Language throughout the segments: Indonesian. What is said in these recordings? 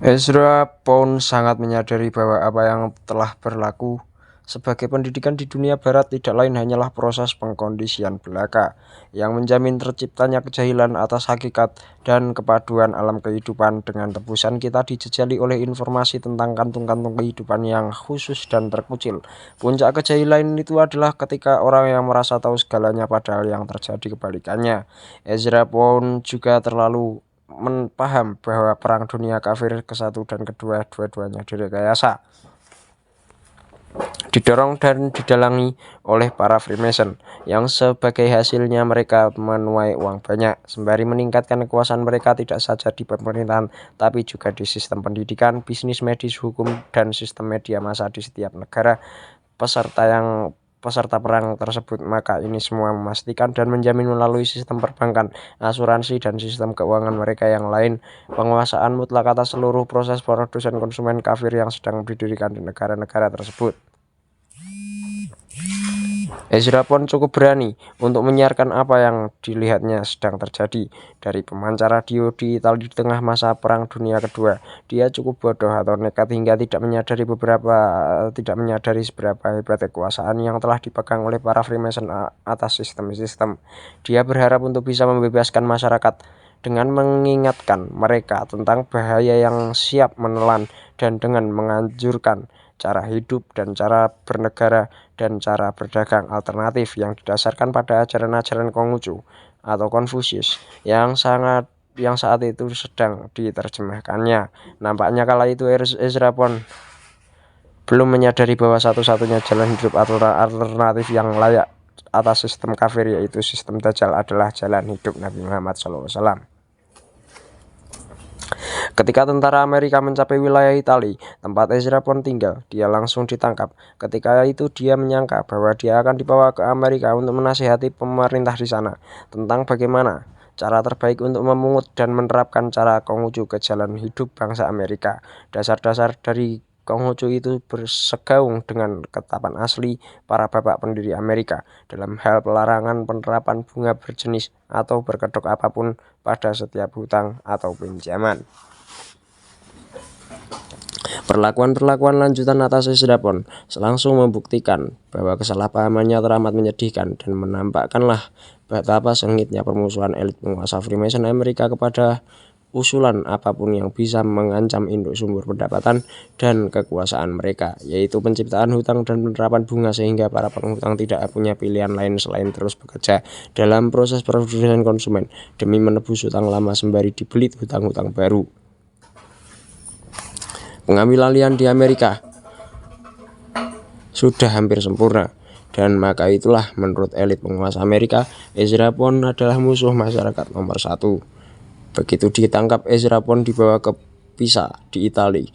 Ezra Pound sangat menyadari bahwa apa yang telah berlaku sebagai pendidikan di dunia barat tidak lain hanyalah proses pengkondisian belaka yang menjamin terciptanya kejahilan atas hakikat dan kepaduan alam kehidupan. Dengan tebusan kita dijejali oleh informasi tentang kantung-kantung kehidupan yang khusus dan terkucil. Puncak kejahilan itu adalah ketika orang yang merasa tahu segalanya padahal yang terjadi kebalikannya. Ezra Pound juga terlalu paham bahwa perang dunia kafir ke-1 dan kedua dua-duanya direkayasa, didorong dan didalangi oleh para Freemason, yang sebagai hasilnya mereka menuai uang banyak, sembari meningkatkan kekuasaan mereka tidak saja di pemerintahan, tapi juga di sistem pendidikan, bisnis, medis, hukum, dan sistem media massa di setiap negara peserta perang tersebut. Maka ini semua memastikan dan menjamin melalui sistem perbankan, asuransi, dan sistem keuangan mereka yang lain penguasaan mutlak atas seluruh proses produsen konsumen kafir yang sedang didirikan di negara-negara tersebut. Ezra Pound cukup berani untuk menyiarkan apa yang dilihatnya sedang terjadi dari pemancar radio di Italia di tengah masa Perang Dunia Kedua. Dia cukup bodoh atau nekat hingga tidak menyadari seberapa hebat kekuasaan yang telah dipegang oleh para Freemason atas sistem-sistem. Dia berharap untuk bisa membebaskan masyarakat dengan mengingatkan mereka tentang bahaya yang siap menelan dan dengan menganjurkan cara hidup dan cara bernegara dan cara berdagang alternatif yang didasarkan pada ajaran-ajaran Konghucu atau Konfusius yang saat itu sedang diterjemahkannya. Nampaknya kala itu Ezra Pound belum menyadari bahwa satu-satunya jalan hidup alternatif yang layak atas sistem kafir, yaitu sistem Dajjal, adalah jalan hidup Nabi Muhammad SAW. Ketika tentara Amerika mencapai wilayah Italia, tempat Ezra Pound tinggal, dia langsung ditangkap. Ketika itu dia menyangka bahwa dia akan dibawa ke Amerika untuk menasihati pemerintah di sana tentang bagaimana cara terbaik untuk memungut dan menerapkan cara Konghucu ke jalan hidup bangsa Amerika. Dasar-dasar dari Konghucu itu bersegaung dengan ketetapan asli para bapak pendiri Amerika dalam hal pelarangan penerapan bunga berjenis atau berkedok apapun pada setiap hutang atau pinjaman. Perlakuan lanjutan atas Ezra Pound langsung membuktikan bahwa kesalahpahamannya teramat menyedihkan dan menampakkanlah betapa sengitnya permusuhan elit penguasa Freemason Amerika kepada usulan apapun yang bisa mengancam induk sumber pendapatan dan kekuasaan mereka, yaitu penciptaan hutang dan penerapan bunga, sehingga para penghutang tidak punya pilihan lain selain terus bekerja dalam proses produsen konsumen demi menebus hutang lama sembari dibelit hutang-hutang baru. Pengambil alihan di Amerika sudah hampir sempurna, dan maka itulah menurut elit penguasa Amerika, Ezra Pound adalah musuh masyarakat nomor 1. Begitu ditangkap, Ezra Pound dibawa ke Pisa di Italia.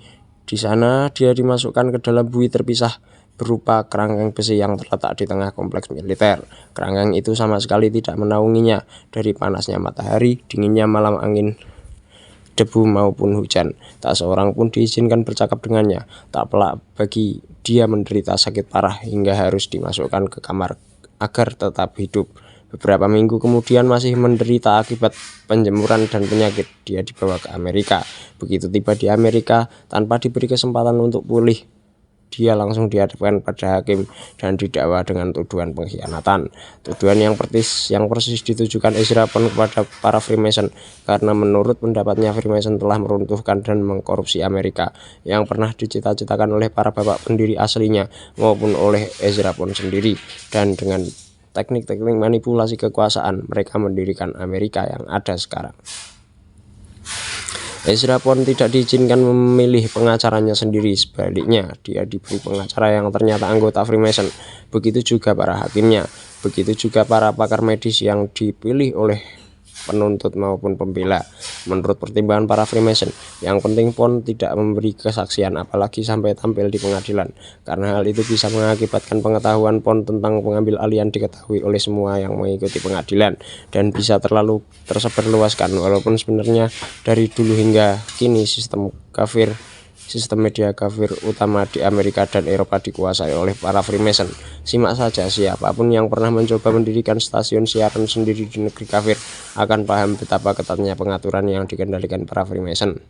Di sana dia dimasukkan ke dalam bui terpisah berupa kerangkeng besi yang terletak di tengah kompleks militer. Kerangkeng itu sama sekali tidak menaunginya dari panasnya matahari, dinginnya malam angin, debu maupun hujan. Tak seorang pun diizinkan bercakap dengannya. Tak pelak bagi dia menderita sakit parah hingga harus dimasukkan ke kamar agar tetap hidup. Beberapa minggu kemudian, masih menderita akibat penjemuran dan penyakit, dia dibawa ke Amerika. Begitu tiba di Amerika, tanpa diberi kesempatan untuk pulih, dia langsung dihadapkan pada hakim dan didakwa dengan tuduhan pengkhianatan. Tuduhan yang persis ditujukan Ezra Pound kepada para Freemason, karena menurut pendapatnya Freemason telah meruntuhkan dan mengkorupsi Amerika yang pernah dicita-citakan oleh para bapak pendiri aslinya maupun oleh Ezra Pound sendiri, dan dengan teknik-teknik manipulasi kekuasaan mereka mendirikan Amerika yang ada sekarang. Ezra Pound tidak diizinkan memilih pengacaranya sendiri, sebaliknya dia diberi pengacara yang ternyata anggota Freemason. Begitu juga para hakimnya, begitu juga para pakar medis yang dipilih oleh penuntut maupun pembela. Menurut pertimbangan para Freemason, yang penting Pound tidak memberi kesaksian apalagi sampai tampil di pengadilan, karena hal itu bisa mengakibatkan pengetahuan Pound tentang pengambil alihan diketahui oleh semua yang mengikuti pengadilan dan bisa terlalu tersebar luaskan. Walaupun sebenarnya dari dulu hingga kini sistem media kafir utama di Amerika dan Eropa dikuasai oleh para Freemason. Simak saja, siapapun yang pernah mencoba mendirikan stasiun siaran sendiri di negeri kafir akan paham betapa ketatnya pengaturan yang dikendalikan para Freemason.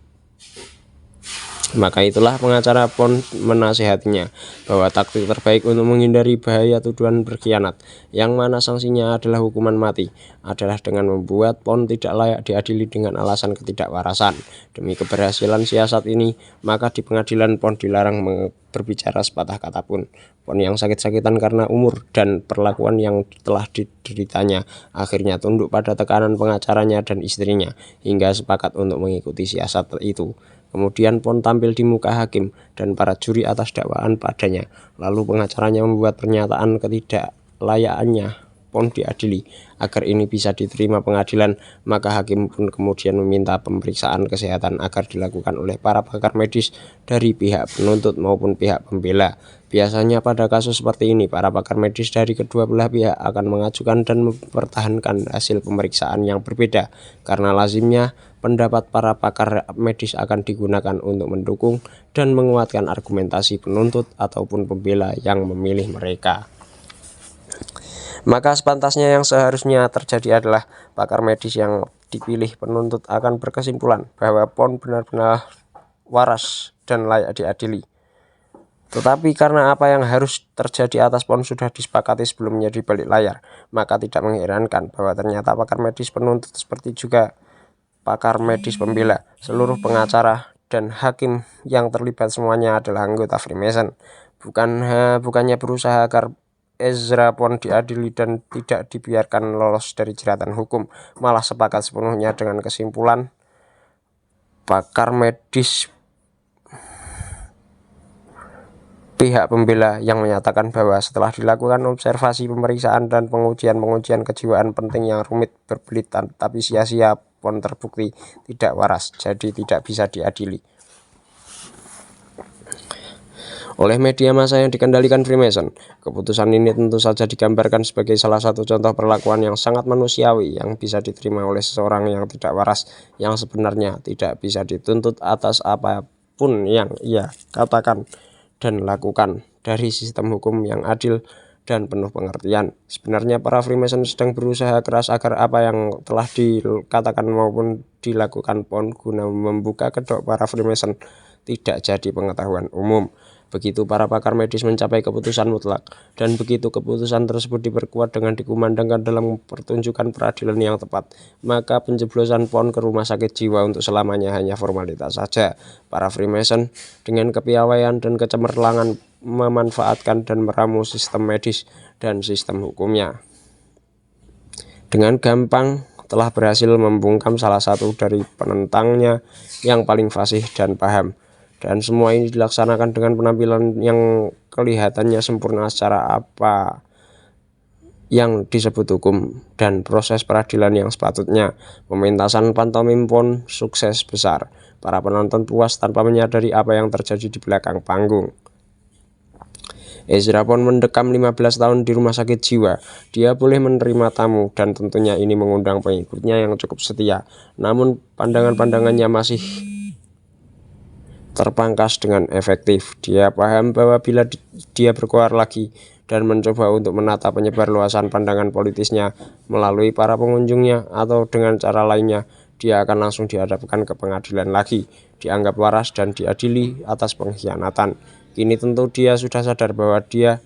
Maka itulah pengacara PON menasihatinya bahwa taktik terbaik untuk menghindari bahaya tuduhan berkhianat, yang mana sanksinya adalah hukuman mati, adalah dengan membuat PON tidak layak diadili dengan alasan ketidakwarasan. Demi keberhasilan siasat ini, maka di pengadilan PON dilarang berbicara sepatah kata pun. PON yang sakit-sakitan karena umur dan perlakuan yang telah dideritanya akhirnya tunduk pada tekanan pengacaranya dan istrinya, hingga sepakat untuk mengikuti siasat itu. Kemudian PON tampil di muka hakim dan para juri atas dakwaan padanya. Lalu pengacaranya membuat pernyataan ketidaklayakannya PON diadili. Agar ini bisa diterima pengadilan, maka hakim pun kemudian meminta pemeriksaan kesehatan agar dilakukan oleh para pakar medis dari pihak penuntut maupun pihak pembela. Biasanya pada kasus seperti ini, para pakar medis dari kedua belah pihak akan mengajukan dan mempertahankan hasil pemeriksaan yang berbeda, karena lazimnya pendapat para pakar medis akan digunakan untuk mendukung dan menguatkan argumentasi penuntut ataupun pembela yang memilih mereka. Maka sepantasnya yang seharusnya terjadi adalah pakar medis yang dipilih penuntut akan berkesimpulan bahwa PON benar-benar waras dan layak diadili. Tetapi karena apa yang harus terjadi atas PON sudah disepakati sebelumnya di balik layar, maka tidak mengherankan bahwa ternyata pakar medis penuntut seperti juga pakar medis pembela, seluruh pengacara, dan hakim yang terlibat semuanya adalah anggota Freemason. Bukannya berusaha agar Ezra PON diadili dan tidak dibiarkan lolos dari jeratan hukum, malah sepakat sepenuhnya dengan kesimpulan pakar medis pihak pembela yang menyatakan bahwa setelah dilakukan observasi, pemeriksaan, dan pengujian kejiwaan penting yang rumit, berbelit, tapi sia-sia, PON terbukti tidak waras, jadi tidak bisa diadili oleh media massa yang dikendalikan Freemason. Keputusan ini tentu saja digambarkan sebagai salah satu contoh perlakuan yang sangat manusiawi yang bisa diterima oleh seseorang yang tidak waras, yang sebenarnya tidak bisa dituntut atas apapun yang ia katakan dan lakukan dari sistem hukum yang adil dan penuh pengertian. Sebenarnya para Freemason sedang berusaha keras agar apa yang telah dikatakan maupun dilakukan PON guna membuka kedok para Freemason tidak jadi pengetahuan umum. Begitu para pakar medis mencapai keputusan mutlak, dan begitu keputusan tersebut diperkuat dengan dikumandangkan dalam pertunjukan peradilan yang tepat, maka penjeblosan PON ke rumah sakit jiwa untuk selamanya hanya formalitas saja. Para Freemason dengan kepiawaian dan kecemerlangan memanfaatkan dan meramu sistem medis dan sistem hukumnya. Dengan gampang telah berhasil membungkam salah satu dari penentangnya yang paling fasih dan paham. Dan semua ini dilaksanakan dengan penampilan yang kelihatannya sempurna secara apa yang disebut hukum dan proses peradilan yang sepatutnya. Pementasan pantomim PON sukses besar. Para penonton puas tanpa menyadari apa yang terjadi di belakang panggung. Ezra PON mendekam 15 tahun di rumah sakit jiwa. Dia boleh menerima tamu dan tentunya ini mengundang pengikutnya yang cukup setia. Namun pandangan-pandangannya masih terpangkas dengan efektif. Dia paham bahwa bila dia berkoar lagi dan mencoba untuk menata penyebar luasan pandangan politisnya melalui para pengunjungnya atau dengan cara lainnya, dia akan langsung dihadapkan ke pengadilan lagi, dianggap waras dan diadili atas pengkhianatan. Kini tentu dia sudah sadar bahwa dia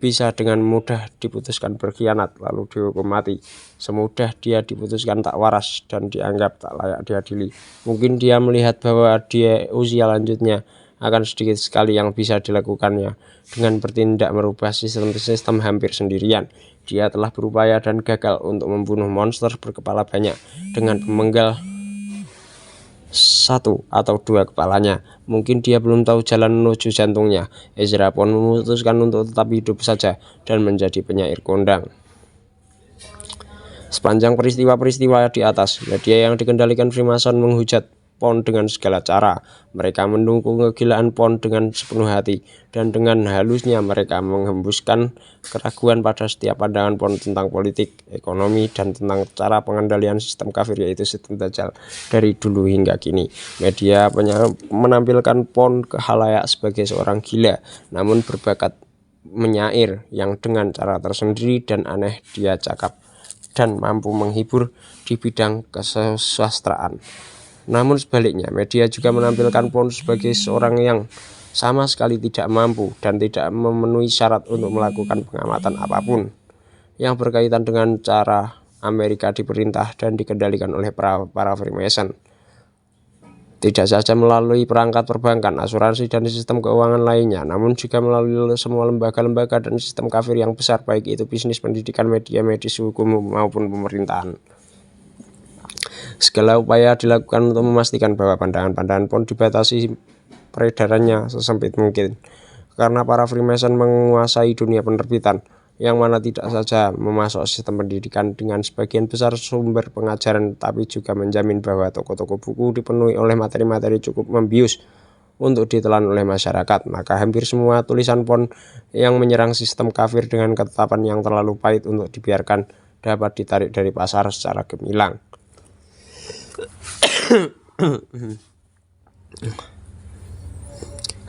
bisa dengan mudah diputuskan berkhianat lalu dihukum mati. Semudah dia diputuskan tak waras dan dianggap tak layak diadili. Mungkin dia melihat bahwa dia usia lanjutnya akan sedikit sekali yang bisa dilakukannya dengan bertindak merubah sistem hampir sendirian. Dia telah berupaya dan gagal untuk membunuh monster berkepala banyak dengan memenggal satu atau dua kepalanya. Mungkin dia belum tahu jalan menuju jantungnya. Ezra PON memutuskan untuk tetap hidup saja dan menjadi penyair kondang. Sepanjang peristiwa-peristiwa di atas, media yang dikendalikan Freemason menghujat PON dengan segala cara. Mereka mendukung kegilaan PON dengan sepenuh hati, dan dengan halusnya mereka menghembuskan keraguan pada setiap pandangan PON tentang politik, ekonomi, dan tentang cara pengendalian sistem kafir, yaitu sistem Dajjal dari dulu hingga kini. Media menampilkan PON ke khalayak sebagai seorang gila, namun berbakat menyair yang dengan cara tersendiri dan aneh dia cakap dan mampu menghibur di bidang kesusastraan. Namun sebaliknya, media juga menampilkan PON sebagai seorang yang sama sekali tidak mampu dan tidak memenuhi syarat untuk melakukan pengamatan apapun yang berkaitan dengan cara Amerika diperintah dan dikendalikan oleh para Freemason. Tidak saja melalui perangkat perbankan, asuransi, dan sistem keuangan lainnya, namun juga melalui semua lembaga-lembaga dan sistem kafir yang besar, baik itu bisnis, pendidikan, media, medis, hukum, maupun pemerintahan. Segala upaya dilakukan untuk memastikan bahwa pandangan-pandangan PON dibatasi peredarannya sesempit mungkin, karena para Freemason menguasai dunia penerbitan, yang mana tidak saja memasuk sistem pendidikan dengan sebagian besar sumber pengajaran, tapi juga menjamin bahwa toko-toko buku dipenuhi oleh materi-materi cukup membius untuk ditelan oleh masyarakat. Maka hampir semua tulisan PON yang menyerang sistem kafir dengan ketetapan yang terlalu pahit untuk dibiarkan dapat ditarik dari pasar secara gemilang.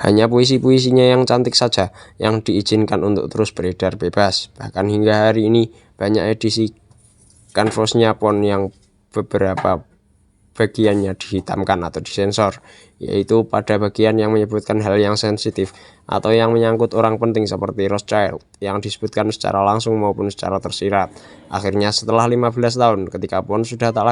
Hanya puisi-puisinya yang cantik saja yang diizinkan untuk terus beredar bebas. Bahkan hingga hari ini banyak edisi kanvasnya PON yang beberapa bagiannya dihitamkan atau disensor, yaitu pada bagian yang menyebutkan hal yang sensitif atau yang menyangkut orang penting seperti Rothschild yang disebutkan secara langsung maupun secara tersirat. Akhirnya setelah 15 tahun ketika PON sudah tak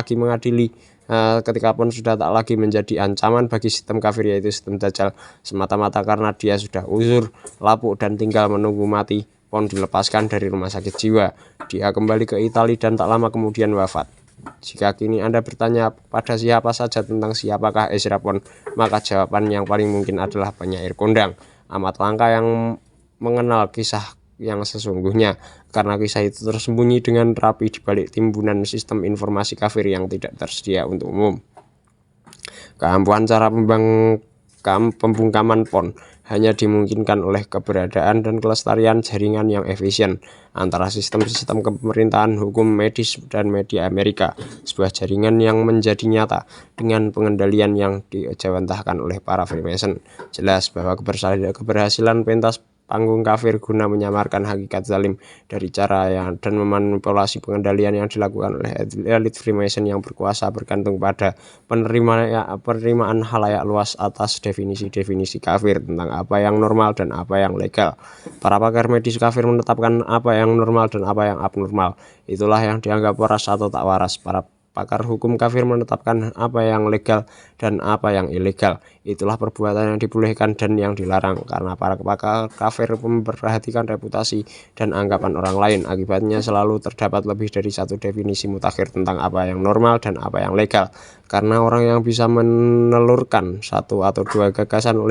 lagi menjadi ancaman bagi sistem kafir, yaitu sistem Dajjal, semata-mata karena dia sudah uzur, lapuk, dan tinggal menunggu mati, PON dilepaskan dari rumah sakit jiwa. Dia kembali ke Italia dan tak lama kemudian wafat. Jika kini Anda bertanya pada siapa saja tentang siapakah Ezra PON, maka jawaban yang paling mungkin adalah penyair kondang. Amat langka yang mengenal kisah yang sesungguhnya, karena kisah itu tersembunyi dengan rapi di balik timbunan sistem informasi kafir yang tidak tersedia untuk umum. Keampuhan cara pembungkaman PON hanya dimungkinkan oleh keberadaan dan kelestarian jaringan yang efisien antara sistem-sistem pemerintahan, hukum, medis, dan media Amerika, sebuah jaringan yang menjadi nyata dengan pengendalian yang dijawantahkan oleh para Freemason. Jelas bahwa keberhasilan pentas panggung kafir guna menyamarkan hakikat zalim dari cara dan memanipulasi pengendalian yang dilakukan oleh elit Freemason yang berkuasa bergantung pada penerimaan halayak luas atas definisi-definisi kafir tentang apa yang normal dan apa yang legal. Para pakar medis kafir menetapkan apa yang normal dan apa yang abnormal. Itulah yang dianggap waras atau tak waras. Para pakar hukum kafir menetapkan apa yang legal dan apa yang ilegal. Itulah perbuatan yang dibolehkan dan yang dilarang, karena para pakar kafir memperhatikan reputasi dan anggapan orang lain. Akibatnya selalu terdapat lebih dari satu definisi mutakhir tentang apa yang normal dan apa yang legal. Karena orang yang bisa menelurkan satu atau dua gagasan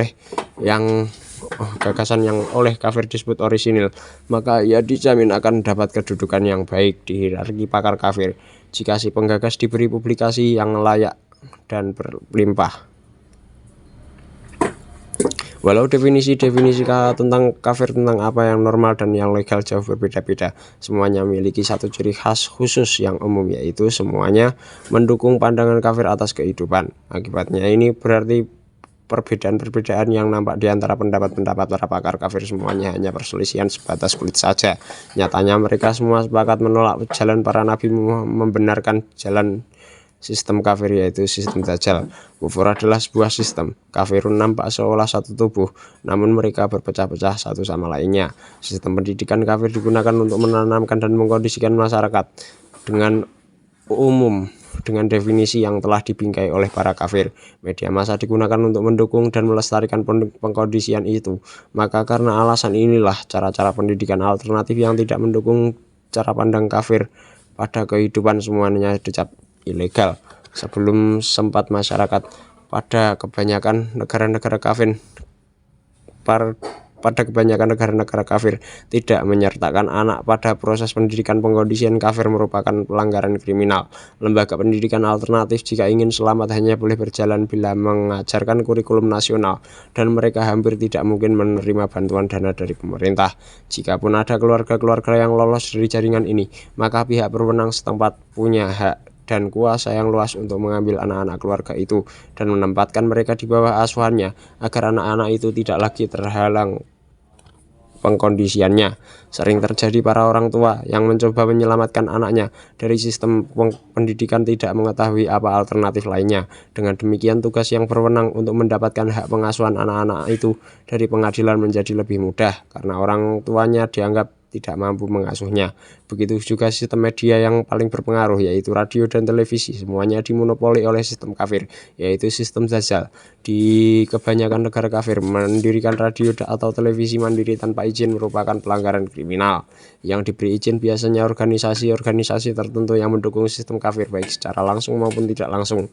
yang oleh kafir disebut orisinil, maka ia dijamin akan mendapat kedudukan yang baik di hierarki pakar kafir jika si penggagas diberi publikasi yang layak dan berlimpah. Walau definisi-definisi tentang kafir tentang apa yang normal dan yang legal jauh berbeda-beda, semuanya memiliki satu ciri khas khusus yang umum, yaitu semuanya mendukung pandangan kafir atas kehidupan. Akibatnya ini berarti perbedaan-perbedaan yang nampak di antara pendapat-pendapat para pakar kafir semuanya hanya perselisihan sebatas kulit saja. Nyatanya mereka semua sepakat menolak jalan para nabi, membenarkan jalan sistem kafir, yaitu sistem Dajjal. Kufur adalah sebuah sistem. Kafirun nampak seolah satu tubuh, namun mereka berpecah-pecah satu sama lainnya. Sistem pendidikan kafir digunakan untuk menanamkan dan mengkondisikan masyarakat dengan umum dengan definisi yang telah dibingkai oleh para kafir. Media massa digunakan untuk mendukung dan melestarikan pengkondisian itu. Maka karena alasan inilah cara-cara pendidikan alternatif yang tidak mendukung cara pandang kafir pada kehidupan semuanya dicap ilegal. Sebelum sempat masyarakat pada kebanyakan negara-negara kafir tidak menyertakan anak pada proses pendidikan. Pengkondisian kafir merupakan pelanggaran kriminal. Lembaga pendidikan alternatif jika ingin selamat hanya boleh berjalan bila mengajarkan kurikulum nasional, dan mereka hampir tidak mungkin menerima bantuan dana dari pemerintah. Jikapun ada keluarga-keluarga yang lolos dari jaringan ini, maka pihak berwenang setempat punya hak dan kuasa yang luas untuk mengambil anak-anak keluarga itu dan menempatkan mereka di bawah asuhannya, agar anak-anak itu tidak lagi pengkondisiannya. Sering terjadi para orang tua yang mencoba menyelamatkan anaknya dari sistem pendidikan tidak mengetahui apa alternatif lainnya. Dengan demikian tugas yang berwenang untuk mendapatkan hak pengasuhan anak-anak itu dari pengadilan menjadi lebih mudah karena orang tuanya dianggap tidak mampu mengasuhnya. Begitu juga sistem media yang paling berpengaruh, yaitu radio dan televisi. Semuanya dimonopoli oleh sistem kafir, yaitu sistem Dajjal. Di kebanyakan negara kafir, mendirikan radio atau televisi mandiri tanpa izin merupakan pelanggaran kriminal. Yang diberi izin biasanya organisasi-organisasi tertentu yang mendukung sistem kafir, baik secara langsung maupun tidak langsung.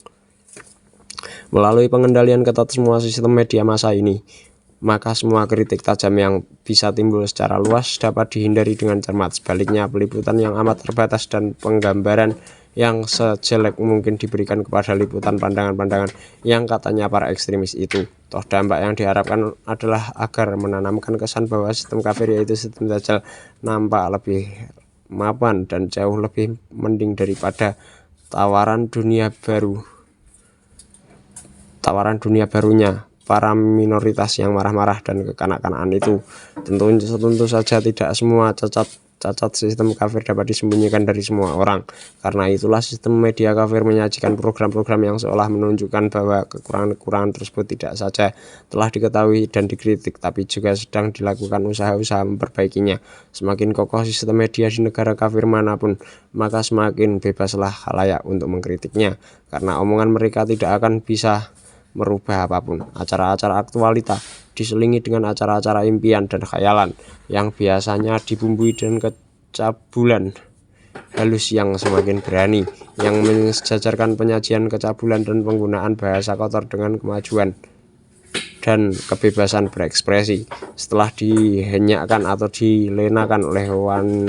Melalui pengendalian ketat semua sistem media masa ini, maka semua kritik tajam yang bisa timbul secara luas dapat dihindari dengan cermat. Sebaliknya, peliputan yang amat terbatas dan penggambaran yang sejelek mungkin diberikan kepada liputan pandangan-pandangan yang katanya para ekstremis itu. Toh dampak yang diharapkan adalah agar menanamkan kesan bahwa sistem kafir, yaitu sistem Dajjal, nampak lebih mapan dan jauh lebih mending daripada tawaran dunia barunya para minoritas yang marah-marah dan kekanak-kanakan itu. Tentu saja tidak semua cacat sistem kafir dapat disembunyikan dari semua orang. Karena itulah sistem media kafir menyajikan program-program yang seolah menunjukkan bahwa kekurangan-kekurangan tersebut tidak saja telah diketahui dan dikritik, tapi juga sedang dilakukan usaha-usaha memperbaikinya. Semakin kokoh sistem media di negara kafir manapun, maka semakin bebaslah khalayak untuk mengkritiknya, karena omongan mereka tidak akan bisa merubah apapun. Acara-acara aktualita diselingi dengan acara-acara impian dan khayalan yang biasanya dibumbui dengan kecabulan halus yang semakin berani, yang mensejajarkan penyajian kecabulan dan penggunaan bahasa kotor dengan kemajuan dan kebebasan berekspresi. Setelah dihenyakkan atau dilenakan oleh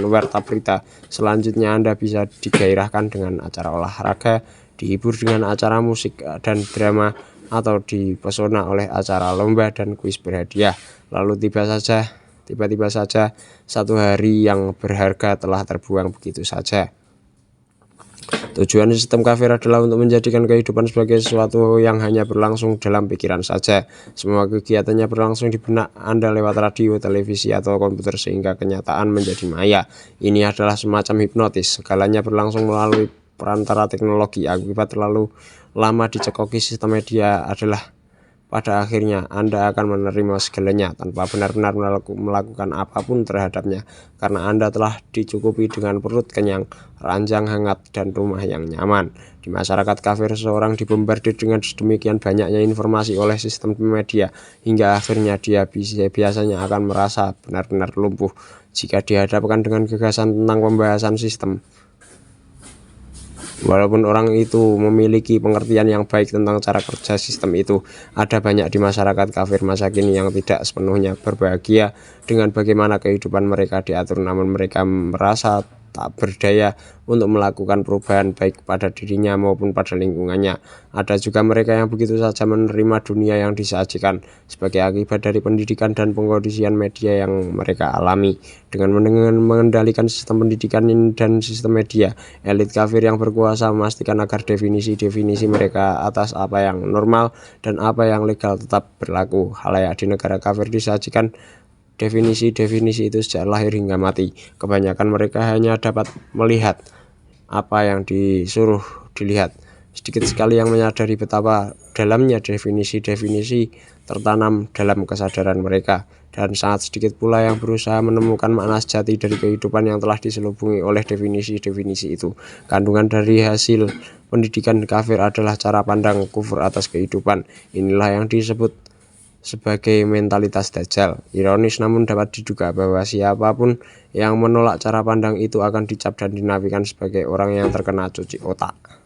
warta berita, selanjutnya Anda bisa digairahkan dengan acara olahraga, dihibur dengan acara musik dan drama, atau dipesona oleh acara lomba dan kuis berhadiah. Lalu tiba-tiba saja satu hari yang berharga telah terbuang begitu saja. Tujuan sistem kafir adalah untuk menjadikan kehidupan sebagai sesuatu yang hanya berlangsung dalam pikiran saja. Semua kegiatannya berlangsung di benak Anda lewat radio, televisi, atau komputer, sehingga kenyataan menjadi maya. Ini adalah semacam hipnotis. Segalanya berlangsung melalui perantara teknologi. Akibat terlalu lama dicekoki sistem media adalah pada akhirnya Anda akan menerima segalanya tanpa benar-benar melakukan apapun terhadapnya, karena Anda telah dicukupi dengan perut kenyang, ranjang hangat, dan rumah yang nyaman. Di masyarakat kafir, seseorang dibombardir dengan sedemikian banyaknya informasi oleh sistem media hingga akhirnya dia biasanya akan merasa benar-benar lumpuh jika dihadapkan dengan gagasan tentang pembahasan sistem. Walaupun orang itu memiliki pengertian yang baik tentang cara kerja sistem itu, ada banyak di masyarakat kafir masa kini yang tidak sepenuhnya berbahagia dengan bagaimana kehidupan mereka diatur, namun mereka merasa tak berdaya untuk melakukan perubahan baik pada dirinya maupun pada lingkungannya. Ada juga mereka yang begitu saja menerima dunia yang disajikan sebagai akibat dari pendidikan dan pengkondisian media yang mereka alami. Dengan mengendalikan sistem pendidikan dan sistem media, elit kafir yang berkuasa memastikan agar definisi-definisi mereka atas apa yang normal dan apa yang legal tetap berlaku. Khalayak di negara kafir disajikan definisi-definisi itu sejak lahir hingga mati. Kebanyakan mereka hanya dapat melihat apa yang disuruh dilihat. Sedikit sekali yang menyadari betapa dalamnya definisi-definisi tertanam dalam kesadaran mereka, dan sangat sedikit pula yang berusaha menemukan makna sejati dari kehidupan yang telah diselubungi oleh definisi-definisi itu. Kandungan dari hasil pendidikan kafir adalah cara pandang kufur atas kehidupan. Inilah yang disebut sebagai mentalitas Dajjal. Ironis namun dapat diduga bahwa siapapun yang menolak cara pandang itu akan dicap dan dinafikan sebagai orang yang terkena cuci otak.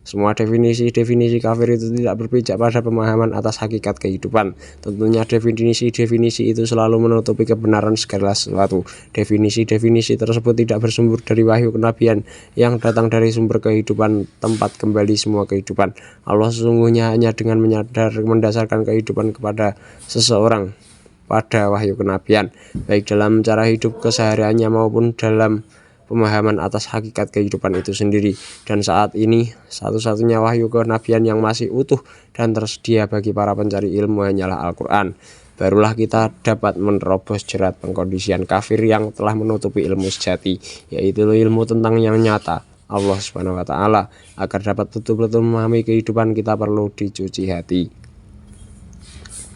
Semua definisi-definisi kafir itu tidak berpijak pada pemahaman atas hakikat kehidupan. Tentunya definisi-definisi itu selalu menutupi kebenaran segala sesuatu. Definisi-definisi tersebut tidak bersumber dari wahyu kenabian yang datang dari sumber kehidupan, tempat kembali semua kehidupan. Allah sesungguhnya hanya dengan mendasarkan kehidupan kepada seseorang pada wahyu kenabian, baik dalam cara hidup kesehariannya maupun dalam pemahaman atas hakikat kehidupan itu sendiri. Dan saat ini satu-satunya wahyu kenabian yang masih utuh dan tersedia bagi para pencari ilmu hanyalah Al-Quran. barulah kita dapat menerobos jerat pengkondisian kafir yang telah menutupi ilmu sejati, yaitu ilmu tentang yang nyata, Allah Subhanahu wa Ta'ala. Agar dapat betul-betul memahami kehidupan, kita perlu dicuci hati.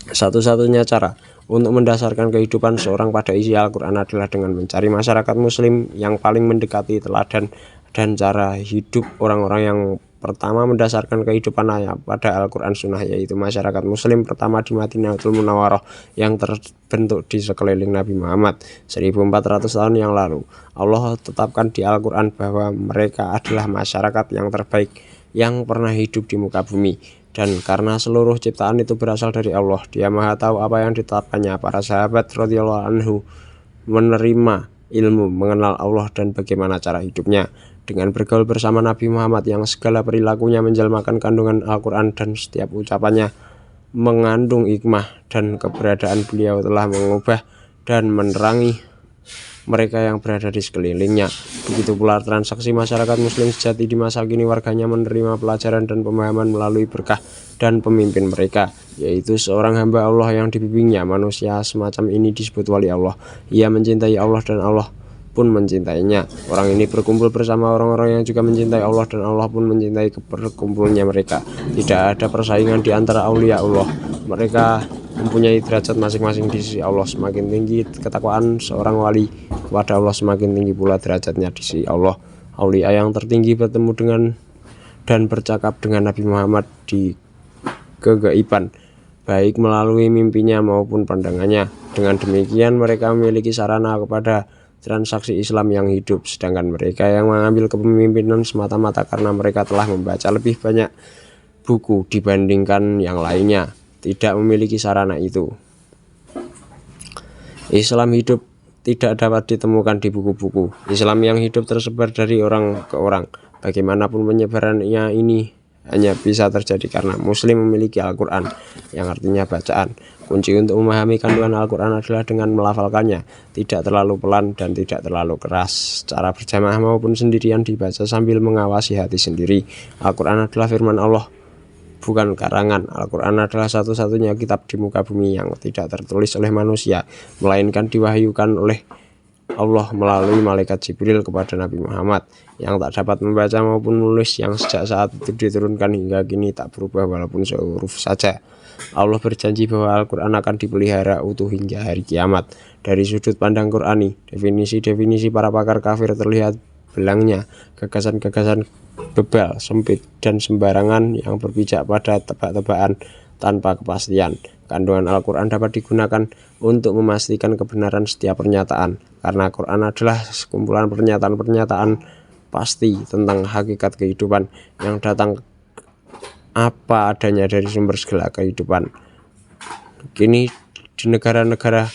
Satu-satunya cara untuk mendasarkan kehidupan seorang pada isi Al-Quran adalah dengan mencari masyarakat muslim yang paling mendekati teladan dan cara hidup orang-orang yang pertama mendasarkan kehidupan pada Al-Quran Sunnah, yaitu masyarakat muslim pertama di Madinatul Munawwarah yang terbentuk di sekeliling Nabi Muhammad 1400 tahun yang lalu. Allah tetapkan di Al-Quran bahwa mereka adalah masyarakat yang terbaik yang pernah hidup di muka bumi. Dan karena seluruh ciptaan itu berasal dari Allah, Dia Maha tahu apa yang ditetapkannya. Para sahabat radhiyallahu anhu menerima ilmu mengenal Allah dan bagaimana cara hidupnya. Dengan bergaul bersama Nabi Muhammad yang segala perilakunya menjelmakan kandungan Al-Quran dan setiap ucapannya mengandung hikmah, dan keberadaan beliau telah mengubah dan menerangi mereka yang berada di sekelilingnya. Begitu pula transaksi masyarakat muslim sejati di masa kini, warganya menerima pelajaran dan pemahaman melalui berkah dan pemimpin mereka, yaitu seorang hamba Allah yang dibimbingnya. Manusia semacam ini disebut wali Allah. Ia mencintai Allah dan Allah pun mencintainya. Orang ini berkumpul bersama orang-orang yang juga mencintai Allah, dan Allah pun mencintai berkumpulnya mereka. Tidak ada persaingan di antara aulia Allah. Mereka mempunyai derajat masing-masing di sisi Allah. Semakin tinggi ketakwaan seorang wali kepada Allah, semakin tinggi pula derajatnya di sisi Allah. Aulia yang tertinggi bertemu dengan dan bercakap dengan Nabi Muhammad di kegaiban, baik melalui mimpinya maupun pandangannya. Dengan demikian mereka memiliki sarana kepada transaksi Islam yang hidup, sedangkan mereka yang mengambil kepemimpinan semata-mata karena mereka telah membaca lebih banyak buku dibandingkan yang lainnya, tidak memiliki sarana itu. Islam hidup tidak dapat ditemukan di buku-buku. Islam yang hidup tersebar dari orang ke orang. Bagaimanapun penyebarannya ini hanya bisa terjadi karena muslim memiliki Al-Quran, yang artinya bacaan. Kunci untuk memahami kandungan Al-Quran adalah dengan melafalkannya, tidak terlalu pelan dan tidak terlalu keras. Secara berjamaah maupun sendirian dibaca sambil mengawasi hati sendiri. Al-Quran adalah firman Allah, bukan karangan. Al-Quran adalah satu-satunya kitab di muka bumi yang tidak tertulis oleh manusia, melainkan diwahyukan oleh Allah melalui malaikat Jibril kepada Nabi Muhammad yang tak dapat membaca maupun menulis, yang sejak saat itu diturunkan hingga kini tak berubah walaupun sehuruf saja. Allah berjanji bahwa Al-Quran akan dipelihara utuh hingga hari kiamat. Dari sudut pandang Qurani, definisi-definisi para pakar kafir terlihat belangnya gagasan-gagasan bebal, sempit, dan sembarangan yang berpijak pada tebak-tebakan tanpa kepastian. Kandungan Al-Quran dapat digunakan untuk memastikan kebenaran setiap pernyataan, karena Quran adalah sekumpulan pernyataan-pernyataan pasti tentang hakikat kehidupan yang datang apa adanya dari sumber segala kehidupan. Kini di negara-negara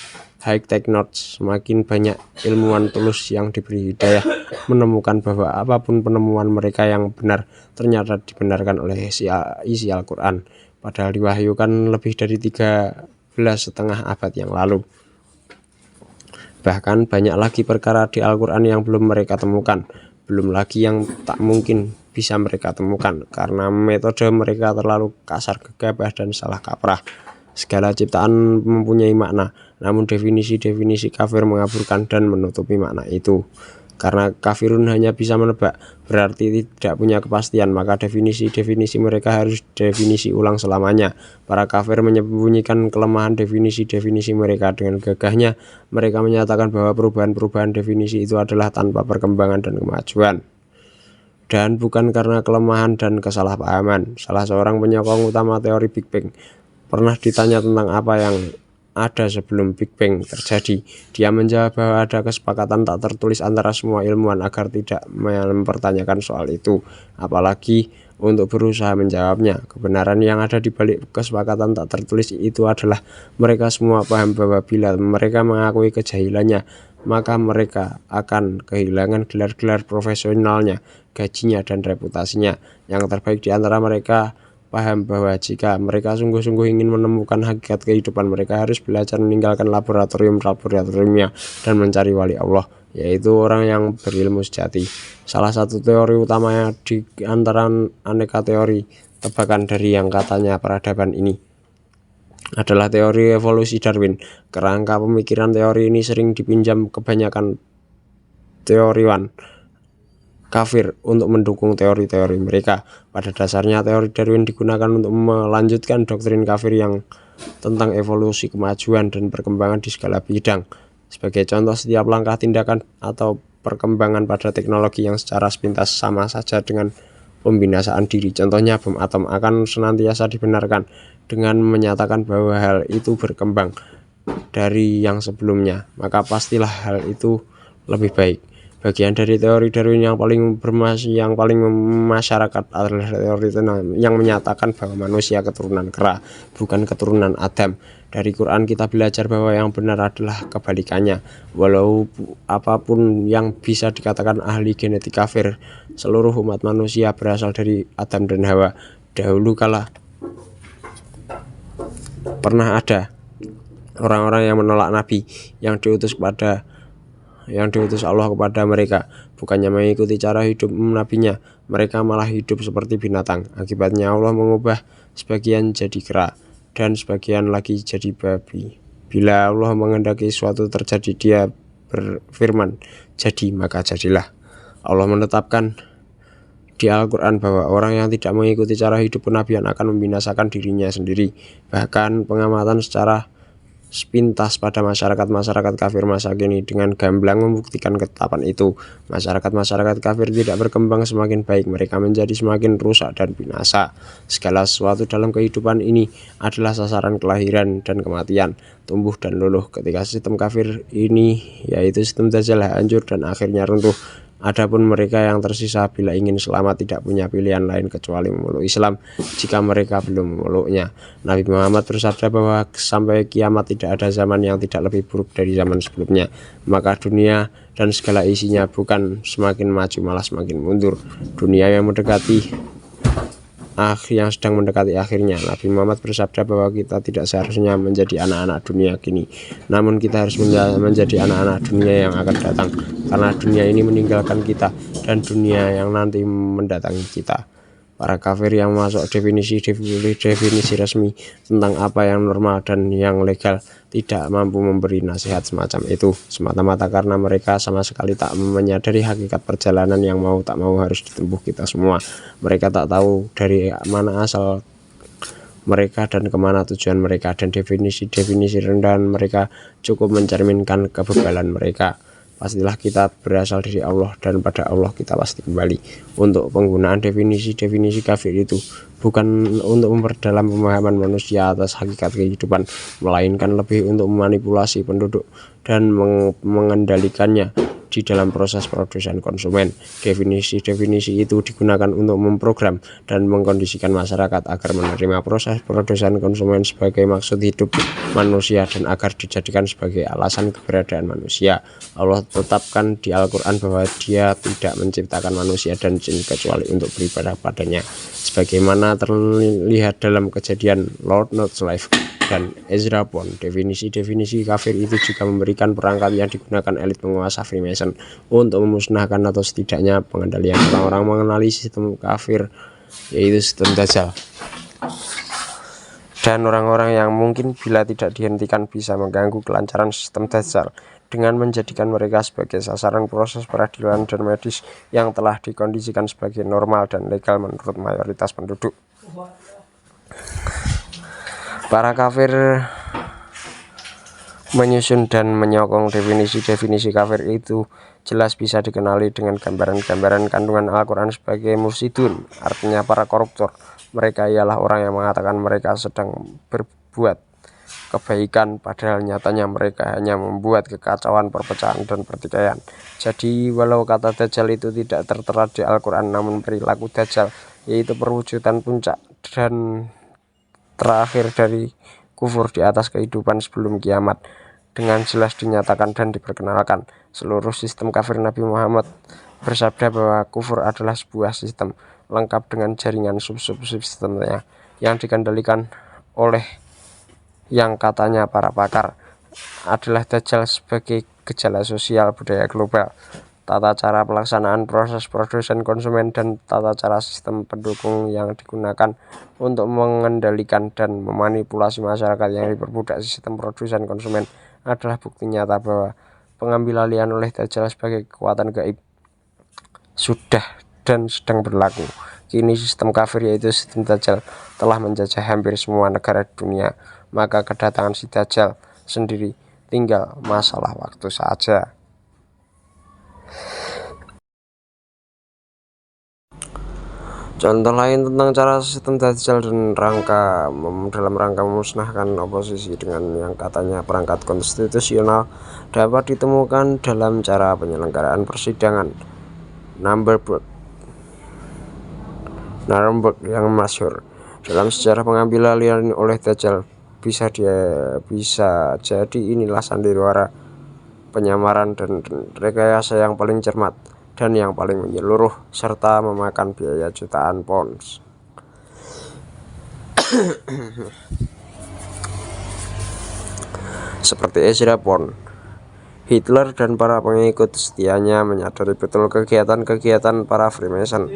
high technology, semakin banyak ilmuwan tulus yang diberi hidayah menemukan bahwa apapun penemuan mereka yang benar ternyata dibenarkan oleh isi Al-Quran, padahal diwahyukan lebih dari 13,5 abad yang lalu. Bahkan banyak lagi perkara di Al-Quran yang belum mereka temukan, belum lagi yang tak mungkin bisa mereka temukan karena metode mereka terlalu kasar, gegabah, dan salah kaprah. Segala ciptaan mempunyai makna, namun definisi-definisi kafir mengaburkan dan menutupi makna itu. Karena kafirun hanya bisa menebak, berarti tidak punya kepastian, maka definisi-definisi mereka harus definisi ulang selamanya. Para kafir menyembunyikan kelemahan definisi-definisi mereka. Dengan gagahnya mereka menyatakan bahwa perubahan-perubahan definisi itu adalah tanpa perkembangan dan kemajuan, dan bukan karena kelemahan dan kesalahpahaman. Salah seorang penyokong utama teori Big Bang pernah ditanya tentang apa yang ada sebelum Big Bang terjadi. Dia menjawab bahwa ada kesepakatan tak tertulis antara semua ilmuwan agar tidak mempertanyakan soal itu, apalagi untuk berusaha menjawabnya. Kebenaran yang ada di balik kesepakatan tak tertulis itu adalah mereka semua paham bahwa bila mereka mengakui kejahilannya, maka mereka akan kehilangan gelar-gelar profesionalnya, gajinya, dan reputasinya. Yang terbaik di antara mereka paham bahwa jika mereka sungguh-sungguh ingin menemukan hakikat kehidupan, mereka harus belajar meninggalkan laboratoriumnya dan mencari wali Allah, yaitu orang yang berilmu sejati. Salah satu teori utamanya di antara aneka teori tebakan dari yang katanya peradaban ini adalah teori evolusi Darwin. Kerangka pemikiran teori ini sering dipinjam kebanyakan teoriwan kafir untuk mendukung teori-teori mereka. Pada dasarnya teori Darwin digunakan untuk melanjutkan doktrin kafir yang tentang evolusi, kemajuan, dan perkembangan di segala bidang. Sebagai contoh, setiap langkah tindakan atau perkembangan pada teknologi yang secara sepintas sama saja dengan pembinasaan diri, contohnya bom atom, akan senantiasa dibenarkan dengan menyatakan bahwa hal itu berkembang dari yang sebelumnya, maka pastilah hal itu lebih baik. Bagian dari teori Darwin yang paling masyarakat adalah teori yang menyatakan bahwa manusia keturunan kera, bukan keturunan Adam. Dari Quran kita belajar bahwa yang benar adalah kebalikannya. Walau apapun yang bisa dikatakan ahli genetik kafir, seluruh umat manusia berasal dari Adam dan Hawa. Dahulu kala pernah ada orang-orang yang menolak Nabi yang diutus Allah kepada mereka. Bukannya mengikuti cara hidup nabinya, mereka malah hidup seperti binatang. Akibatnya Allah mengubah sebagian jadi kera dan sebagian lagi jadi babi. Bila Allah menghendaki suatu terjadi, Dia berfirman, jadi, maka jadilah. Allah menetapkan di Al-Quran bahwa orang yang tidak mengikuti cara hidup kenabian akan membinasakan dirinya sendiri. Bahkan pengamatan secara sepintas pada masyarakat kafir masa kini dengan gamblang membuktikan ketetapan itu. Masyarakat kafir tidak berkembang semakin baik, mereka menjadi semakin rusak dan binasa. Segala sesuatu dalam kehidupan ini adalah sasaran kelahiran dan kematian, tumbuh dan luluh. Ketika sistem kafir ini, yaitu sistem Dajjal, hancur dan akhirnya runtuh, adapun mereka yang tersisa bila ingin selamat tidak punya pilihan lain kecuali memeluk Islam jika mereka belum memeluknya. Nabi Muhammad bersabda bahwa sampai kiamat tidak ada zaman yang tidak lebih buruk dari zaman sebelumnya. Maka dunia dan segala isinya bukan semakin maju, malah semakin mundur. Dunia yang sedang mendekati akhirnya. Nabi Muhammad bersabda bahwa kita tidak seharusnya menjadi anak-anak dunia kini, namun kita harus menjadi anak-anak dunia yang akan datang, karena dunia ini meninggalkan kita dan dunia yang nanti mendatangi kita. Para kafir yang masuk definisi resmi tentang apa yang normal dan yang legal tidak mampu memberi nasihat semacam itu, semata-mata karena mereka sama sekali tak menyadari hakikat perjalanan yang mau tak mau harus ditempuh kita semua. Mereka tak tahu dari mana asal mereka dan kemana tujuan mereka, dan definisi rendahan mereka cukup mencerminkan kebebalan mereka. Pastilah kita berasal dari Allah dan pada Allah kita pasti kembali. Untuk penggunaan definisi kafir itu bukan untuk memperdalam pemahaman manusia atas hakikat kehidupan, melainkan lebih untuk memanipulasi penduduk dan mengendalikannya di dalam proses produksi konsumen. Definisi itu digunakan untuk memprogram dan mengkondisikan masyarakat agar menerima proses produksi konsumen sebagai maksud hidup manusia dan agar dijadikan sebagai alasan keberadaan manusia. Allah tetapkan di Al-Quran bahwa Dia tidak menciptakan manusia dan jin kecuali untuk beribadah padanya, sebagaimana terlihat dalam Kejadian, Lord Not Life, dan Ezra Pon. Definisi kafir itu juga memberikan perangkat yang digunakan elit penguasa Freemason untuk memusnahkan atau setidaknya pengendalian orang-orang mengenali sistem kafir, yaitu sistem Dajjal, dan orang-orang yang mungkin bila tidak dihentikan bisa mengganggu kelancaran sistem Dajjal dengan menjadikan mereka sebagai sasaran proses peradilan dan medis yang telah dikondisikan sebagai normal dan legal menurut mayoritas penduduk. Para kafir menyusun dan menyokong definisi kafir itu jelas bisa dikenali dengan gambaran kandungan Al-Quran sebagai mufsidun, artinya para koruptor. Mereka ialah orang yang mengatakan mereka sedang berbuat kebaikan, padahal nyatanya mereka hanya membuat kekacauan, perpecahan, dan pertikaian. Jadi walau kata Dajjal itu tidak tertera di Al-Quran, namun perilaku Dajjal, yaitu perwujudan puncak dan terakhir dari kufur di atas kehidupan sebelum kiamat, dengan jelas dinyatakan dan diperkenalkan. Seluruh sistem kafir Nabi Muhammad bersabda bahwa kufur adalah sebuah sistem lengkap dengan jaringan sub-sistemnya yang dikendalikan oleh yang katanya para pakar adalah Dajjal sebagai gejala sosial budaya global. tata cara pelaksanaan proses produsen konsumen, dan tata cara sistem pendukung yang digunakan untuk mengendalikan dan memanipulasi masyarakat yang diperbudak sistem produsen konsumen adalah bukti nyata bahwa pengambil alihan oleh Dajjal sebagai kekuatan gaib sudah dan sedang berlaku. Kini sistem kafir, yaitu sistem Dajjal, telah menjajah hampir semua negara di dunia. Maka kedatangan si Dajjal sendiri tinggal masalah waktu saja. Contoh lain tentang cara sistem Dajjal dalam rangka memusnahkan oposisi dengan yang katanya perangkat konstitusional dapat ditemukan dalam cara penyelenggaraan persidangan Nuremberg yang masyhur. Dalam sejarah pengambil alihan oleh Dajjal bisa jadi inilah sandiwara, penyamaran, dan rekayasa yang paling cermat dan yang paling menyeluruh, serta memakan biaya jutaan pounds. Seperti Ezra Pound, Hitler dan para pengikut setianya menyadari betul kegiatan-kegiatan para Freemason.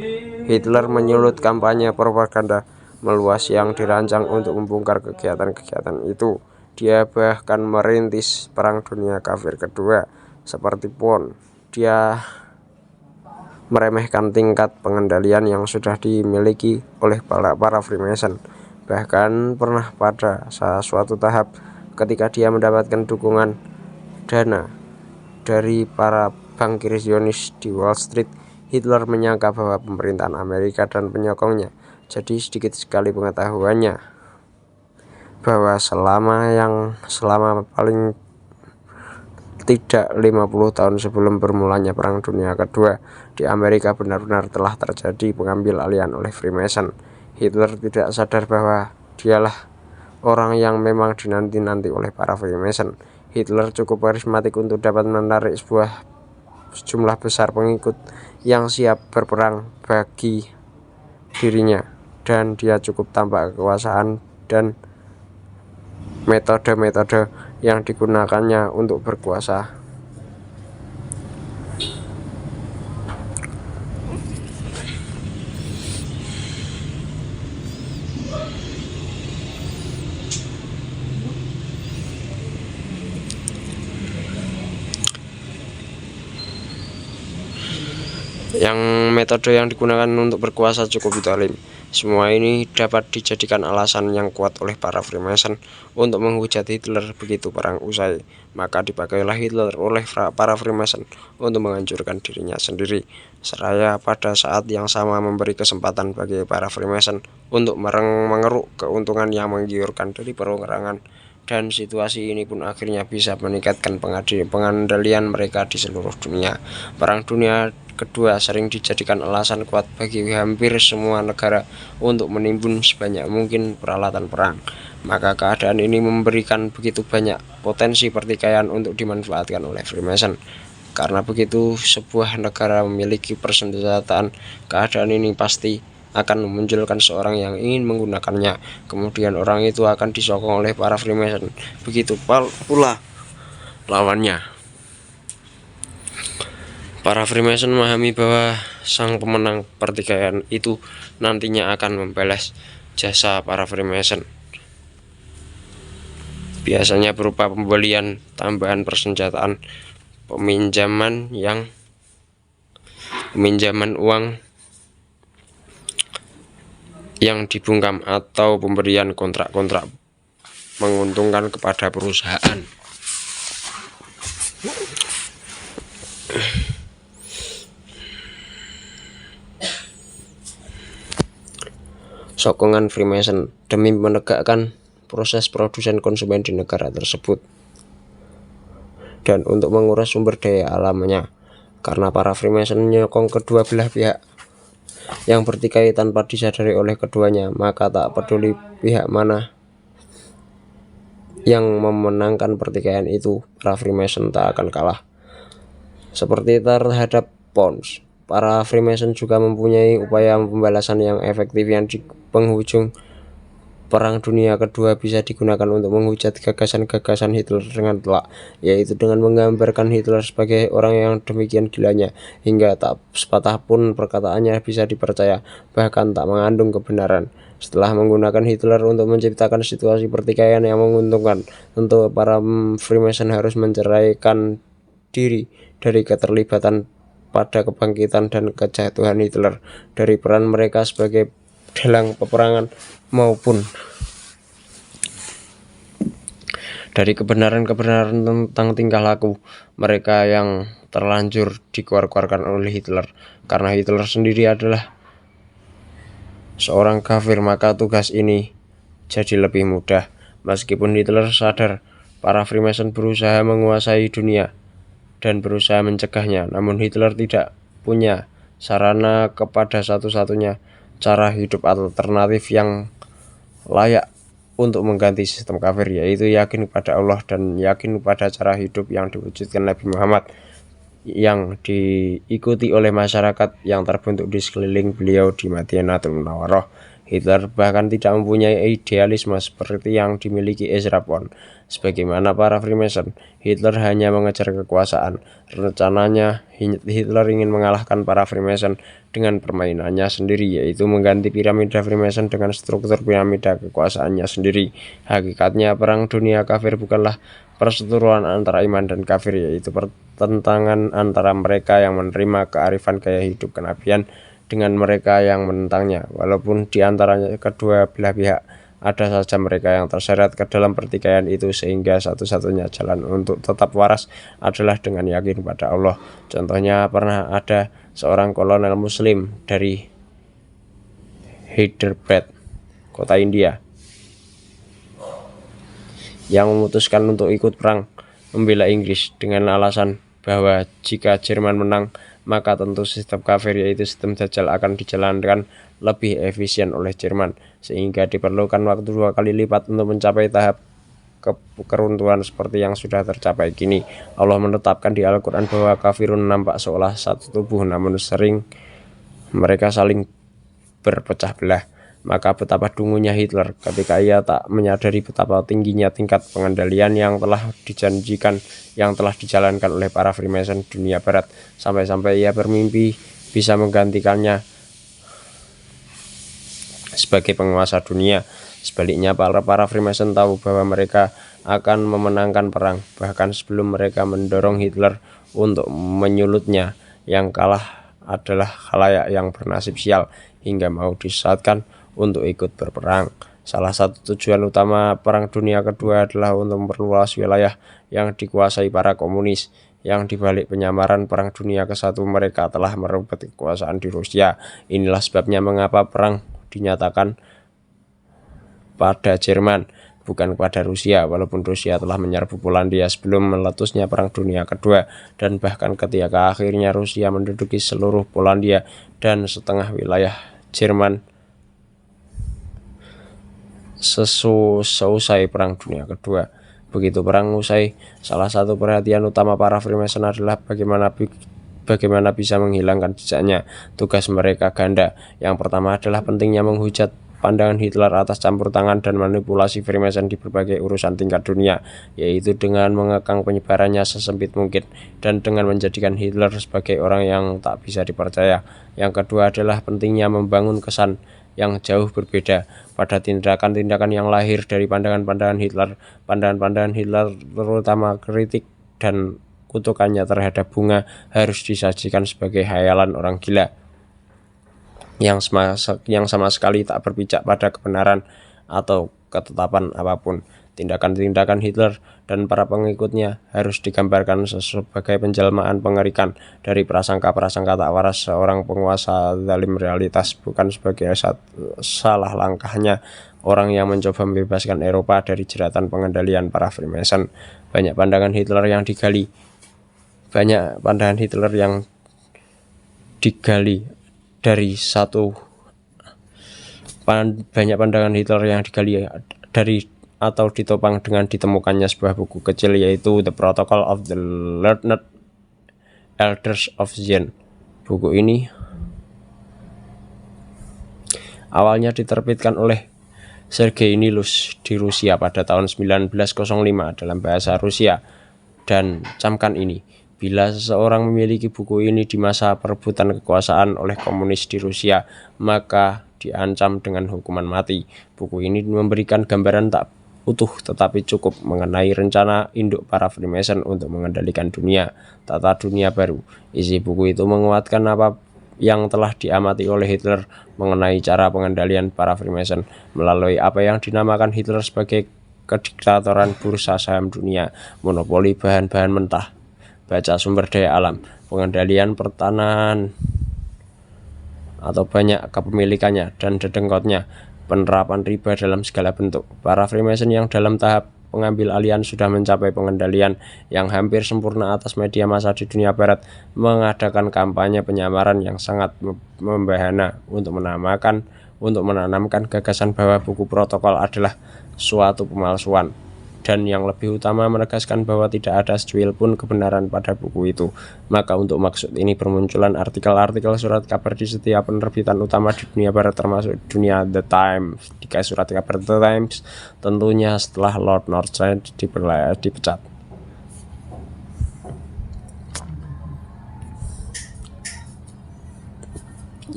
Hitler menyulut kampanye propaganda meluas yang dirancang untuk membongkar kegiatan-kegiatan itu. Dia bahkan merintis Perang Dunia Kafir Kedua. Seperti Pound, dia meremehkan tingkat pengendalian yang sudah dimiliki oleh para Freemason. Bahkan pernah pada suatu tahap ketika dia mendapatkan dukungan dana dari para bankir Zionis di Wall Street, Hitler menyangka bahwa pemerintahan Amerika dan penyokongnya jadi sedikit sekali pengetahuannya bahwa selama paling tidak 50 tahun sebelum bermulanya Perang Dunia Kedua, di Amerika benar-benar telah terjadi pengambil alihan oleh Freemason. Hitler tidak sadar bahwa dialah orang yang memang dinanti-nanti oleh para Freemason. Hitler cukup karismatik untuk dapat menarik sejumlah besar pengikut yang siap berperang bagi dirinya, dan dia cukup tampak kekuasaan dan metode-metode yang digunakannya untuk berkuasa. Metode yang digunakan untuk berkuasa cukup zalim. Semua ini dapat dijadikan alasan yang kuat oleh para Freemason untuk menghujat Hitler begitu perang usai. Maka dipakailah Hitler oleh para Freemason untuk menghancurkan dirinya sendiri, seraya pada saat yang sama memberi kesempatan bagi para Freemason untuk mengeruk keuntungan yang menggiurkan dari perorangan. Dan situasi ini pun akhirnya bisa meningkatkan pengendalian mereka di seluruh dunia. Perang Dunia Kedua sering dijadikan alasan kuat bagi hampir semua negara untuk menimbun sebanyak mungkin peralatan perang. Maka keadaan ini memberikan begitu banyak potensi pertikaian untuk dimanfaatkan oleh Freemason. Karena begitu sebuah negara memiliki persenjataan, keadaan ini pasti akan memunculkan seorang yang ingin menggunakannya. Kemudian orang itu akan disokong oleh para Freemason. Begitu pula lawannya. Para Freemason memahami bahwa sang pemenang pertikaian itu nantinya akan membalas jasa para Freemason, biasanya berupa pembelian tambahan persenjataan, peminjaman uang yang dibungkam, atau pemberian kontrak-kontrak menguntungkan kepada perusahaan. Sokongan Freemason demi menegakkan proses produsen konsumen di negara tersebut dan untuk menguras sumber daya alamnya. Karena para Freemason menyokong kedua belah pihak yang bertikai tanpa disadari oleh keduanya, maka tak peduli pihak mana yang memenangkan pertikaian itu, para Freemason tak akan kalah. Seperti terhadap Pons, para Freemason juga mempunyai upaya pembalasan yang efektif yang di penghujung Perang Dunia Kedua bisa digunakan untuk menghujat gagasan-gagasan Hitler dengan telak, yaitu dengan menggambarkan Hitler sebagai orang yang demikian gilanya, hingga tak sepatah pun perkataannya bisa dipercaya, bahkan tak mengandung kebenaran. Setelah menggunakan Hitler untuk menciptakan situasi pertikaian yang menguntungkan, tentu para Freemason harus menceraikan diri dari keterlibatan pada kebangkitan dan kejatuhan Hitler, dari peran mereka sebagai dalang peperangan maupun dari kebenaran-kebenaran tentang tingkah laku mereka yang terlanjur dikeluarkan oleh Hitler. Karena Hitler sendiri adalah seorang kafir, maka tugas ini jadi lebih mudah. Meskipun Hitler sadar para Freemason berusaha menguasai dunia dan berusaha mencegahnya, namun Hitler tidak punya sarana kepada satu-satunya cara hidup alternatif yang layak untuk mengganti sistem kafir, yaitu yakin kepada Allah dan yakin pada cara hidup yang diwujudkan Nabi Muhammad yang diikuti oleh masyarakat yang terbentuk di sekeliling beliau di Madinatul Munawwarah. Hitler bahkan tidak mempunyai idealisme seperti yang dimiliki Ezra Pound. Sebagaimana para Freemason, Hitler hanya mengejar kekuasaan. Rencananya, Hitler ingin mengalahkan para Freemason dengan permainannya sendiri, yaitu mengganti piramida Freemason dengan struktur piramida kekuasaannya sendiri. Hakikatnya, perang dunia kafir bukanlah perseteruan antara iman dan kafir, yaitu pertentangan antara mereka yang menerima kearifan gaya hidup kenabian dengan mereka yang menentangnya. Walaupun di antara kedua belah pihak ada saja mereka yang terseret ke dalam pertikaian itu, sehingga satu-satunya jalan untuk tetap waras adalah dengan yakin pada Allah. Contohnya, pernah ada seorang kolonel muslim dari Hyderabad, kota India, yang memutuskan untuk ikut perang membela Inggris dengan alasan bahwa jika Jerman menang, maka tentu sistem kafir, yaitu sistem Dajjal, akan dijalankan lebih efisien oleh Jerman, sehingga diperlukan waktu 2 kali lipat untuk mencapai tahap keruntuhan seperti yang sudah tercapai kini. Allah menetapkan di Al-Quran bahwa kafirun nampak seolah satu tubuh, namun sering mereka saling berpecah belah. Maka betapa dungunya Hitler ketika ia tak menyadari betapa tingginya tingkat pengendalian yang telah dijanjikan, yang telah dijalankan oleh para Freemason dunia barat, sampai-sampai ia bermimpi bisa menggantikannya sebagai penguasa dunia. Sebaliknya, para Freemason tahu bahwa mereka akan memenangkan perang, bahkan sebelum mereka mendorong Hitler untuk menyulutnya. Yang kalah adalah khalayak yang bernasib sial hingga mau disesatkan untuk ikut berperang. Salah satu tujuan utama Perang Dunia Kedua adalah untuk memperluas wilayah yang dikuasai para komunis. Yang dibalik penyamaran Perang Dunia ke-1, mereka telah merebut kekuasaan di Rusia. Inilah sebabnya mengapa perang dinyatakan pada Jerman, bukan kepada Rusia, walaupun Rusia telah menyerbu Polandia sebelum meletusnya Perang Dunia Kedua, dan bahkan ketika akhirnya Rusia menduduki seluruh Polandia dan setengah wilayah Jerman seusai Perang Dunia Kedua. Begitu perang usai, salah satu perhatian utama para Freemason adalah bagaimana bisa menghilangkan jejaknya. Tugas mereka ganda. Yang pertama adalah pentingnya menghujat pandangan Hitler atas campur tangan dan manipulasi Freemason di berbagai urusan tingkat dunia, yaitu dengan mengekang penyebarannya sesempit mungkin dan dengan menjadikan Hitler sebagai orang yang tak bisa dipercaya. Yang kedua adalah pentingnya membangun kesan yang jauh berbeda pada tindakan-tindakan yang lahir dari pandangan-pandangan Hitler. Pandangan-pandangan Hitler, terutama kritik dan kutukannya terhadap bunga, harus disajikan sebagai hayalan orang gila yang sama sekali tak berpijak pada kebenaran atau ketetapan apapun. Tindakan-tindakan Hitler dan para pengikutnya harus digambarkan sebagai penjelmaan pengerikan dari prasangka-prasangka tak waras seorang penguasa zalim realitas, bukan sebagai salah langkahnya orang yang mencoba membebaskan Eropa dari jeratan pengendalian para Freemason. Banyak pandangan Hitler yang digali atau ditopang dengan ditemukannya sebuah buku kecil, yaitu The Protocol of the Learned Elders of Zion. Buku ini awalnya diterbitkan oleh Sergei Nilus di Rusia pada tahun 1905 dalam bahasa Rusia. Dan camkan ini, bila seseorang memiliki buku ini di masa perebutan kekuasaan oleh komunis di Rusia, maka diancam dengan hukuman mati. Buku ini memberikan gambaran tak utuh tetapi cukup mengenai rencana induk para Freemason untuk mengendalikan dunia, tata dunia baru. Isi buku itu menguatkan apa yang telah diamati oleh Hitler mengenai cara pengendalian para Freemason melalui apa yang dinamakan Hitler sebagai kediktatoran bursa saham dunia, monopoli bahan-bahan mentah, baca sumber daya alam, pengendalian pertanahan atau banyak kepemilikannya dan dedengkotnya, penerapan riba dalam segala bentuk. Para Freemason yang dalam tahap pengambil alihan sudah mencapai pengendalian yang hampir sempurna atas media massa di dunia barat, mengadakan kampanye penyamaran yang sangat membahana untuk menanamkan gagasan bahwa buku protokol adalah suatu pemalsuan, dan yang lebih utama menegaskan bahwa tidak ada secuil pun kebenaran pada buku itu. Maka untuk maksud ini bermunculan artikel-artikel surat kabar di setiap penerbitan utama di dunia barat termasuk dunia The Times. Jika surat kabar The Times tentunya setelah Lord Northside dipecat.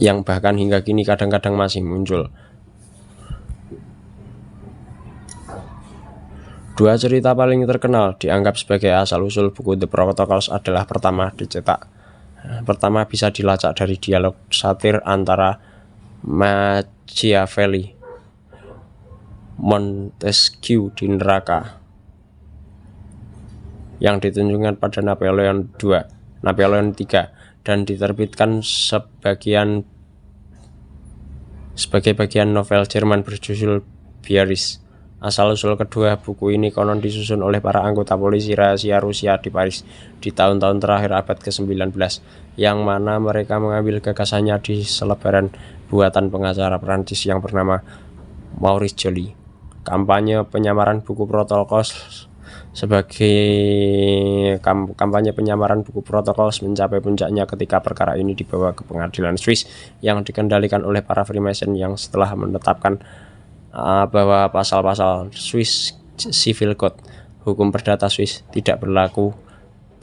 Yang bahkan hingga kini kadang-kadang masih muncul. Dua cerita paling terkenal dianggap sebagai asal-usul buku The Protocols adalah pertama bisa dilacak dari dialog satir antara Machiavelli, Montesquieu di neraka yang ditunjukkan pada Napoleon III dan diterbitkan sebagai bagian novel Jerman berjudul Biaris. Asal-usul kedua buku ini konon disusun oleh para anggota polisi rahasia Rusia di Paris di tahun-tahun terakhir abad ke-19, yang mana mereka mengambil gagasannya di selebaran buatan pengacara Prancis yang bernama Maurice Joly. Kampanye penyamaran buku Protocols mencapai puncaknya ketika perkara ini dibawa ke pengadilan Swiss yang dikendalikan oleh para Freemason yang setelah menetapkan bahwa pasal-pasal Swiss Civil Code, hukum perdata Swiss, tidak berlaku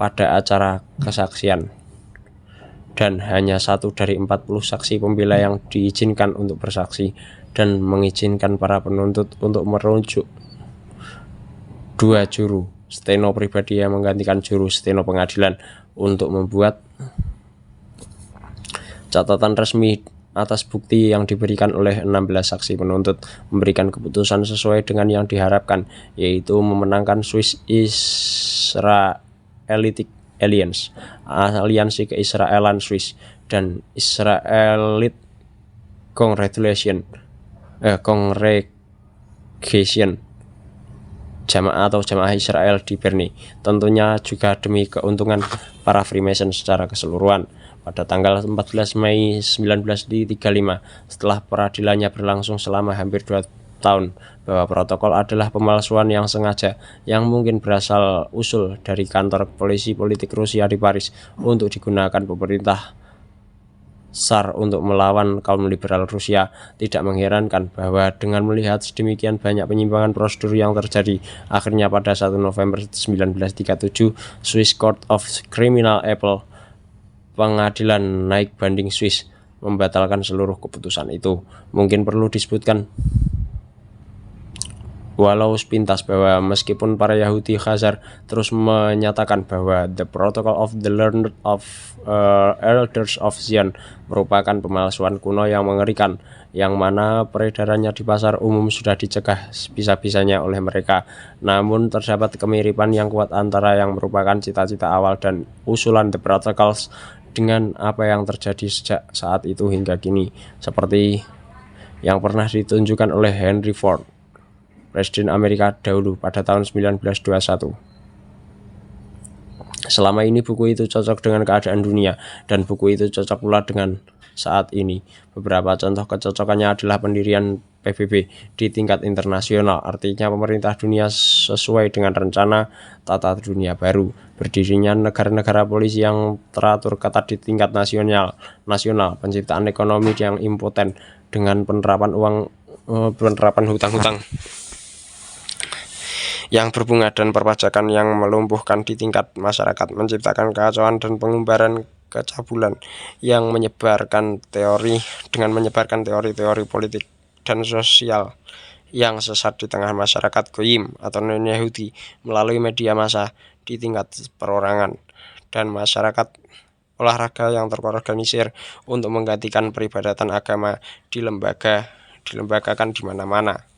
pada acara kesaksian, dan hanya 1 dari 40 saksi pembela yang diizinkan untuk bersaksi, dan mengizinkan para penuntut untuk merujuk 2 juru steno pribadi yang menggantikan juru steno pengadilan untuk membuat catatan resmi atas bukti yang diberikan oleh 16 saksi penuntut, memberikan keputusan sesuai dengan yang diharapkan, yaitu memenangkan Swiss Israelitic Alliance, aliansi keisraelan Swiss, dan Israelite Congregation, jamaah Israel di Berne, tentunya juga demi keuntungan para Freemason secara keseluruhan. Pada tanggal 14 Mei 1935, setelah peradilannya berlangsung selama hampir 2 tahun, bahwa protokol adalah pemalsuan yang sengaja yang mungkin berasal usul dari kantor polisi politik Rusia di Paris untuk digunakan pemerintah Tsar untuk melawan kaum liberal Rusia. Tidak mengherankan bahwa dengan melihat sedemikian banyak penyimpangan prosedur yang terjadi, akhirnya pada 1 November 1937 Swiss Court of Criminal Appeal, pengadilan naik banding Swiss, membatalkan seluruh keputusan itu. Mungkin perlu disebutkan walau sepintas bahwa meskipun para Yahudi Khazar terus menyatakan bahwa The Protocol of the Learned Elders of Zion merupakan pemalsuan kuno yang mengerikan, yang mana peredarannya di pasar umum sudah dicegah sebisa-bisanya oleh mereka. Namun terdapat kemiripan yang kuat antara yang merupakan cita-cita awal dan usulan The Protocols dengan apa yang terjadi sejak saat itu hingga kini, seperti yang pernah ditunjukkan oleh Henry Ford, Presiden Amerika dahulu pada tahun 1921. Selama ini buku itu cocok dengan keadaan dunia, dan buku itu cocok pula dengan saat ini. Beberapa contoh kecocokannya adalah pendirian PBB di tingkat internasional, artinya pemerintah dunia sesuai dengan rencana tata dunia baru, berdirinya negara-negara polisi yang teratur ketat di tingkat nasional, penciptaan ekonomi yang impoten dengan penerapan penerapan hutang-hutang yang berbunga dan perpajakan yang melumpuhkan di tingkat masyarakat, menciptakan kekacauan dan pengumbaran kecabulan yang menyebarkan teori-teori politik dan sosial yang sesat di tengah masyarakat Goyim atau non-Yahudi melalui media massa di tingkat perorangan dan masyarakat olahraga yang terorganisir untuk menggantikan peribadatan agama dilembagakan di mana-mana.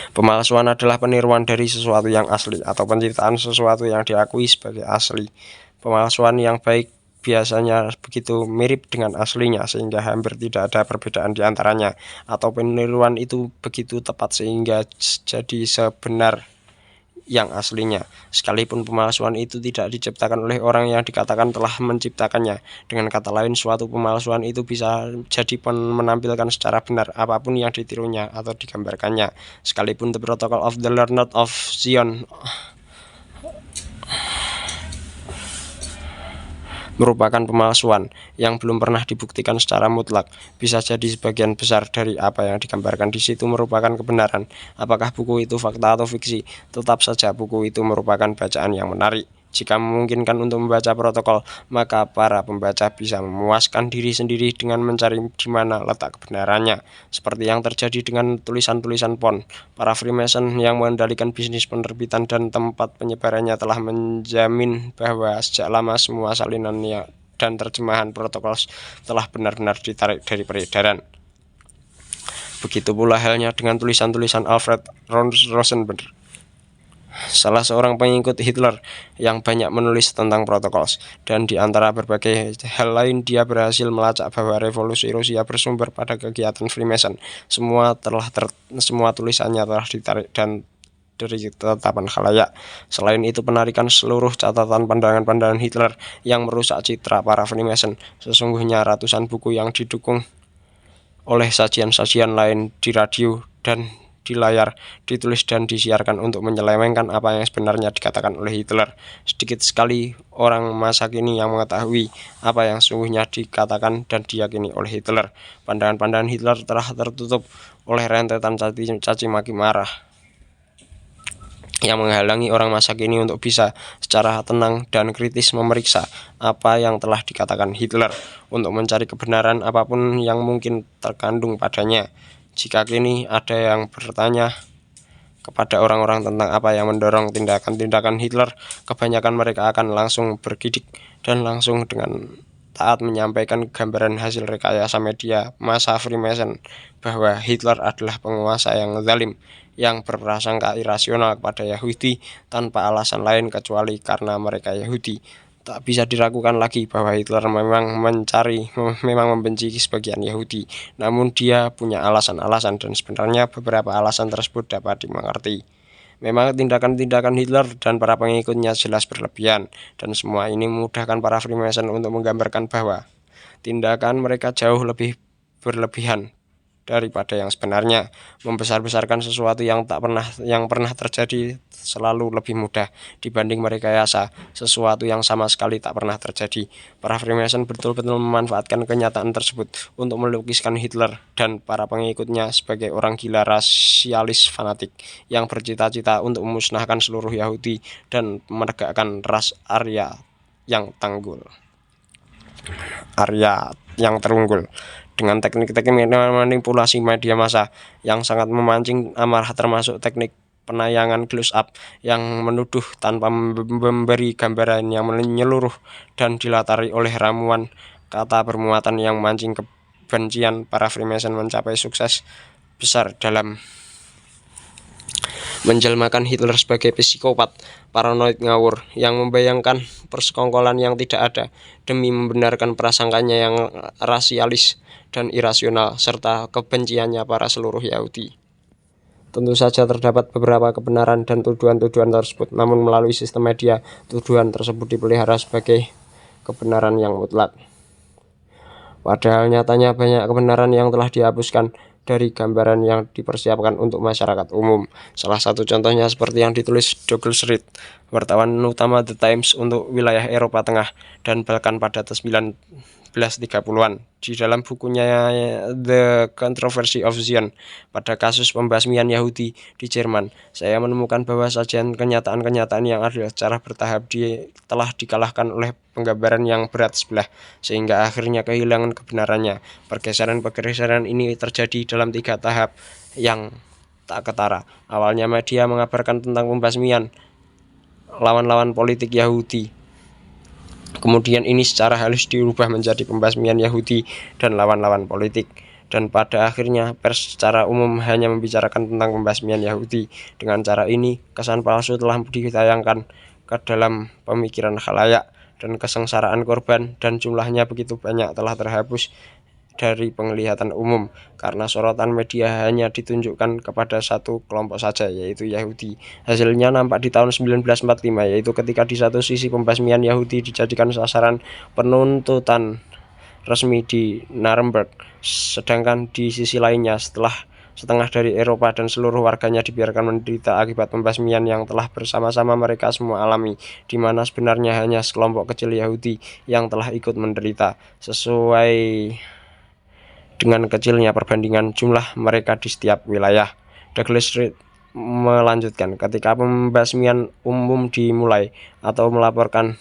Pemalsuan adalah peniruan dari sesuatu yang asli atau penciptaan sesuatu yang diakui sebagai asli. Pemalsuan yang baik biasanya begitu mirip dengan aslinya sehingga hampir tidak ada perbedaan di antaranya, atau peniruan itu begitu tepat sehingga jadi sebenar yang aslinya, sekalipun pemalsuan itu tidak diciptakan oleh orang yang dikatakan telah menciptakannya. Dengan kata lain, suatu pemalsuan itu bisa jadi menampilkan secara benar apapun yang ditirunya atau digambarkannya, sekalipun The Protocol of the Learned of Zion merupakan pemalsuan yang belum pernah dibuktikan secara mutlak. Bisa jadi sebagian besar dari apa yang digambarkan di situ merupakan kebenaran. Apakah buku itu fakta atau fiksi? Tetap saja buku itu merupakan bacaan yang menarik. Jika memungkinkan untuk membaca protokol, maka para pembaca bisa memuaskan diri sendiri dengan mencari di mana letak kebenarannya. Seperti yang terjadi dengan tulisan-tulisan Pon, para Freemason yang mengendalikan bisnis penerbitan dan tempat penyebarannya telah menjamin bahwa sejak lama semua salinan dan terjemahan protokol telah benar-benar ditarik dari peredaran. Begitu pula halnya dengan tulisan-tulisan Alfred Rosenberg, salah seorang pengikut Hitler yang banyak menulis tentang protokol, dan di antara berbagai hal lain dia berhasil melacak bahwa revolusi Rusia bersumber pada kegiatan Freemason. Semua tulisannya telah ditarik dan dari tetapan khalayak. Selain itu, penarikan seluruh catatan pandangan-pandangan Hitler yang merusak citra para Freemason. Sesungguhnya ratusan buku yang didukung oleh sajian-sajian lain di radio dan di layar ditulis dan disiarkan untuk menyelewengkan apa yang sebenarnya dikatakan oleh Hitler. Sedikit sekali orang masa kini yang mengetahui apa yang sesungguhnya dikatakan dan diyakini oleh Hitler. Pandangan-pandangan Hitler telah tertutup oleh rentetan caci maki marah yang menghalangi orang masa kini untuk bisa secara tenang dan kritis memeriksa apa yang telah dikatakan Hitler untuk mencari kebenaran apapun yang mungkin terkandung padanya. Jika kini ada yang bertanya kepada orang-orang tentang apa yang mendorong tindakan-tindakan Hitler, kebanyakan mereka akan langsung bergidik dan langsung dengan taat menyampaikan gambaran hasil rekayasa media massa Freemason bahwa Hitler adalah penguasa yang zalim, yang berprasangka irasional kepada Yahudi tanpa alasan lain kecuali karena mereka Yahudi. Tak bisa diragukan lagi bahwa Hitler memang membenci sebagian Yahudi, namun dia punya alasan-alasan dan sebenarnya beberapa alasan tersebut dapat dimengerti. Memang tindakan-tindakan Hitler dan para pengikutnya jelas berlebihan, dan semua ini memudahkan para Freemason untuk menggambarkan bahwa tindakan mereka jauh lebih berlebihan daripada yang sebenarnya. Membesar-besarkan sesuatu yang pernah terjadi selalu lebih mudah dibanding merekayasa sesuatu yang sama sekali tak pernah terjadi. Para Freemason betul-betul memanfaatkan kenyataan tersebut untuk melukiskan Hitler dan para pengikutnya sebagai orang gila rasialis fanatik yang bercita-cita untuk memusnahkan seluruh Yahudi dan menegakkan ras Arya yang terunggul. Dengan teknik-teknik manipulasi media massa yang sangat memancing amarah, termasuk teknik penayangan close up yang menuduh tanpa memberi gambaran yang menyeluruh dan dilatari oleh ramuan kata bermuatan yang memancing kebencian, para Freemason mencapai sukses besar dalam menjelmakan Hitler sebagai psikopat paranoid ngawur yang membayangkan persekongkolan yang tidak ada demi membenarkan prasangkanya yang rasialis dan irasional serta kebenciannya para seluruh Yahudi. Tentu saja terdapat beberapa kebenaran dan tuduhan-tuduhan tersebut, namun melalui sistem media, tuduhan tersebut dipelihara sebagai kebenaran yang mutlak. Padahal nyatanya banyak kebenaran yang telah dihapuskan dari gambaran yang dipersiapkan untuk masyarakat umum. Salah satu contohnya seperti yang ditulis Douglas Reed, wartawan utama The Times untuk wilayah Eropa Tengah dan Balkan pada 1430-an. Di dalam bukunya The Controversy of Zion pada kasus pembasmian Yahudi di Jerman, saya menemukan bahwa sajian kenyataan-kenyataan yang adil secara bertahap telah dikalahkan oleh penggambaran yang berat sebelah, sehingga akhirnya kehilangan kebenarannya. Pergeseran-pergeseran ini terjadi dalam 3 tahap yang tak ketara. Awalnya media mengabarkan tentang pembasmian lawan-lawan politik Yahudi. Kemudian ini secara halus dirubah menjadi pembasmian Yahudi dan lawan-lawan politik. Dan pada akhirnya pers secara umum hanya membicarakan tentang pembasmian Yahudi. Dengan cara ini, kesan palsu telah ditayangkan ke dalam pemikiran khalayak, dan kesengsaraan korban dan jumlahnya begitu banyak telah terhapus dari penglihatan umum, karena sorotan media hanya ditunjukkan kepada satu kelompok saja, yaitu Yahudi. Hasilnya nampak di tahun 1945, yaitu ketika di satu sisi pembasmian Yahudi dijadikan sasaran penuntutan resmi di Nuremberg, sedangkan di sisi lainnya setengah dari Eropa dan seluruh warganya dibiarkan menderita akibat pembasmian yang telah bersama-sama mereka semua alami, di mana sebenarnya hanya sekelompok kecil Yahudi yang telah ikut menderita. Sesuai dengan kecilnya perbandingan jumlah mereka di setiap wilayah, Douglas Reed melanjutkan, ketika pembasmian umum dimulai, aku melaporkan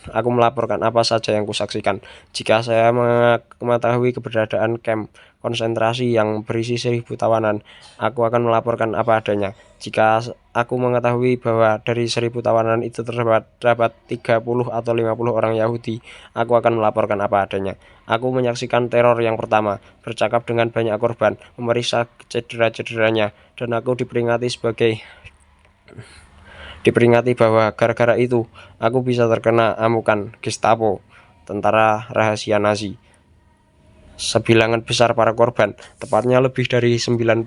apa saja yang kusaksikan. Jika saya mengetahui keberadaan kamp konsentrasi yang berisi 1.000 tawanan, aku akan melaporkan apa adanya. Jika aku mengetahui bahwa dari 1.000 tawanan itu terdapat 30 atau 50 orang Yahudi, aku akan melaporkan apa adanya. Aku menyaksikan teror yang pertama, bercakap dengan banyak korban, memeriksa cedera-cederanya, dan aku diperingati bahwa gara-gara itu aku bisa terkena amukan Gestapo, tentara rahasia Nazi. Sebilangan besar para korban, tepatnya lebih dari 90%,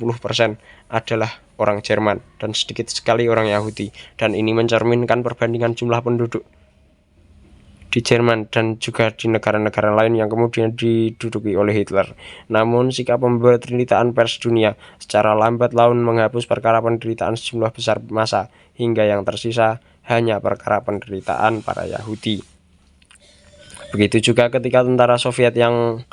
adalah orang Jerman dan sedikit sekali orang Yahudi, dan ini mencerminkan perbandingan jumlah penduduk di Jerman dan juga di negara-negara lain yang kemudian diduduki oleh Hitler. Namun sikap pemberitaan pers dunia secara lambat laun menghapus perkara penderitaan sejumlah besar massa, hingga yang tersisa hanya perkara penderitaan para Yahudi. Begitu juga ketika tentara Soviet yang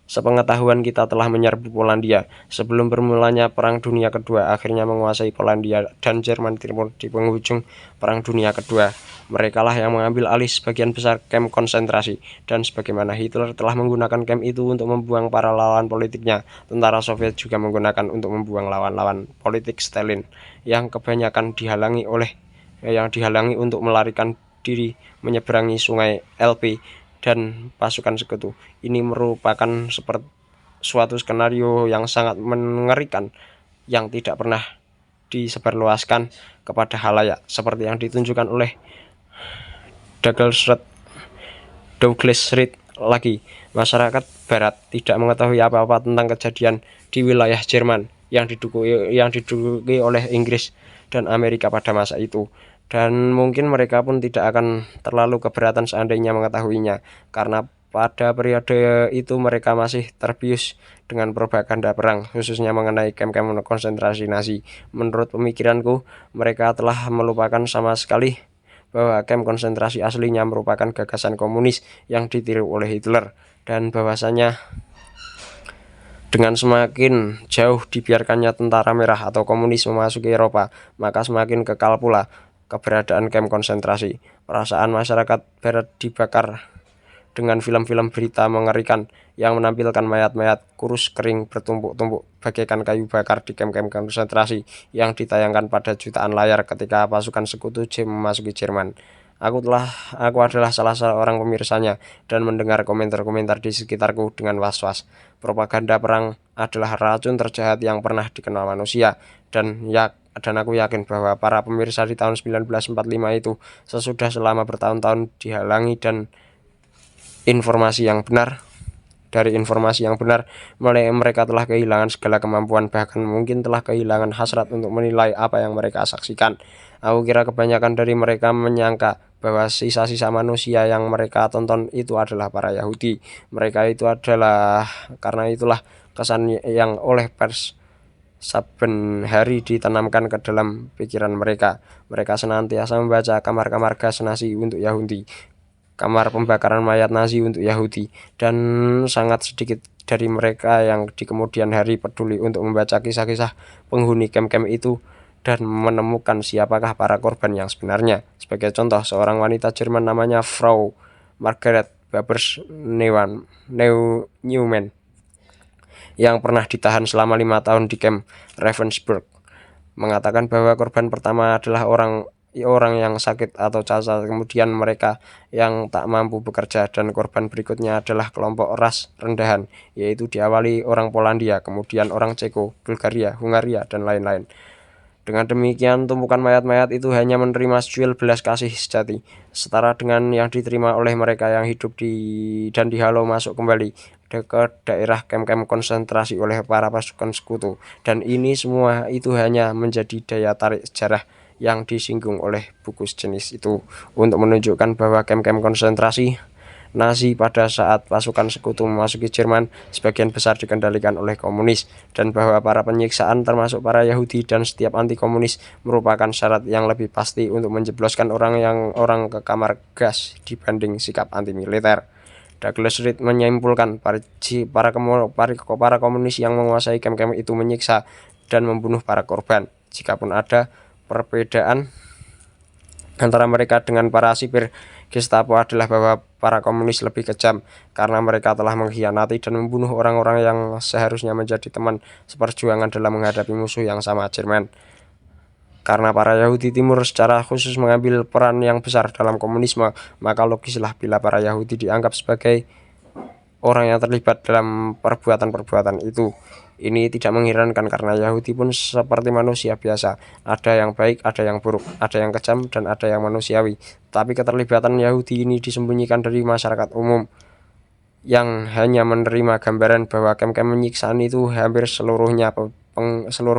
sepengetahuan kita telah menyerbu Polandia sebelum bermulanya Perang Dunia Kedua, akhirnya menguasai Polandia dan Jerman Timur di penghujung Perang Dunia Kedua. Merekalah yang mengambil alih sebagian besar kamp konsentrasi, dan sebagaimana Hitler telah menggunakan kamp itu untuk membuang para lawan politiknya, tentara Soviet juga menggunakan untuk membuang lawan-lawan politik Stalin yang kebanyakan dihalangi untuk melarikan diri menyeberangi sungai Elbe dan pasukan sekutu. Ini merupakan suatu skenario yang sangat mengerikan yang tidak pernah disebarluaskan kepada khalayak, seperti yang ditunjukkan oleh Douglas Reed lagi. Masyarakat Barat tidak mengetahui apa-apa tentang kejadian di wilayah Jerman yang diduduki oleh Inggris dan Amerika pada masa itu, dan mungkin mereka pun tidak akan terlalu keberatan seandainya mengetahuinya, karena pada periode itu mereka masih terbius dengan propaganda perang, khususnya mengenai kamp-kamp konsentrasi Nazi. Menurut pemikiranku, mereka telah melupakan sama sekali bahwa kamp konsentrasi aslinya merupakan gagasan komunis yang ditiru oleh Hitler, dan bahwasanya dengan semakin jauh dibiarkannya tentara merah atau komunis memasuki Eropa, maka semakin kekal pula keberadaan kamp konsentrasi. Perasaan masyarakat Barat dibakar dengan film-film berita mengerikan yang menampilkan mayat-mayat kurus kering bertumpuk-tumpuk bagaikan kayu bakar di kamp-kamp konsentrasi yang ditayangkan pada jutaan layar ketika pasukan sekutu memasuki Jerman. Aku adalah salah seorang pemirsanya dan mendengar komentar-komentar di sekitarku dengan was-was. Propaganda perang adalah racun terjahat yang pernah dikenal manusia, dan aku yakin bahwa para pemirsa di tahun 1945 itu sesudah selama bertahun-tahun dihalangi dari informasi yang benar, mereka telah kehilangan segala kemampuan, bahkan mungkin telah kehilangan hasrat untuk menilai apa yang mereka saksikan. Aku kira kebanyakan dari mereka menyangka bahwa sisa-sisa manusia yang mereka tonton itu adalah para Yahudi. Karena itulah kesan yang oleh pers saben hari ditanamkan ke dalam pikiran mereka. Mereka senantiasa membaca kamar-kamar gas Nazi untuk Yahudi. kamar pembakaran mayat Nazi untuk Yahudi, dan sangat sedikit dari mereka yang di kemudian hari peduli untuk membaca kisah-kisah penghuni kem-kem itu dan menemukan siapakah para korban yang sebenarnya. Sebagai contoh, seorang wanita Jerman namanya Frau Margaret Babers Neumann yang pernah ditahan selama 5 tahun di kamp Ravensbrück mengatakan bahwa korban pertama adalah orang yang sakit atau cacat, kemudian mereka yang tak mampu bekerja, dan korban berikutnya adalah kelompok ras rendahan, yaitu diawali orang Polandia, kemudian orang Ceko, Bulgaria, Hungaria, dan lain-lain. Dengan demikian, tumpukan mayat-mayat itu hanya menerima sejuil belas kasih sejati, setara dengan yang diterima oleh mereka yang hidup dan dihalau masuk kembali ke daerah kem-kem konsentrasi oleh para pasukan sekutu. Dan ini semua itu hanya menjadi daya tarik sejarah yang disinggung oleh buku sejenis itu untuk menunjukkan bahwa kem-kem konsentrasi Nazi pada saat pasukan sekutu memasuki Jerman sebagian besar dikendalikan oleh komunis, dan bahwa para penyiksaan termasuk para Yahudi dan setiap anti-komunis merupakan syarat yang lebih pasti untuk menjebloskan orang ke kamar gas dibanding sikap anti-militer. Douglas Reed menyimpulkan para komunis yang menguasai kem-kem itu menyiksa dan membunuh para korban. Jikapun ada perbedaan antara mereka dengan para sipir Gestapo adalah bahwa para komunis lebih kejam karena mereka telah mengkhianati dan membunuh orang-orang yang seharusnya menjadi teman seperjuangan dalam menghadapi musuh yang sama, Jerman. Karena para Yahudi Timur secara khusus mengambil peran yang besar dalam komunisme, maka logislah bila para Yahudi dianggap sebagai orang yang terlibat dalam perbuatan-perbuatan itu. Ini tidak mengherankan karena Yahudi pun seperti manusia biasa. Ada yang baik, ada yang buruk, ada yang kejam, dan ada yang manusiawi. Tapi keterlibatan Yahudi ini disembunyikan dari masyarakat umum yang hanya menerima gambaran bahwa kem-kem penyiksaan itu hampir seluruh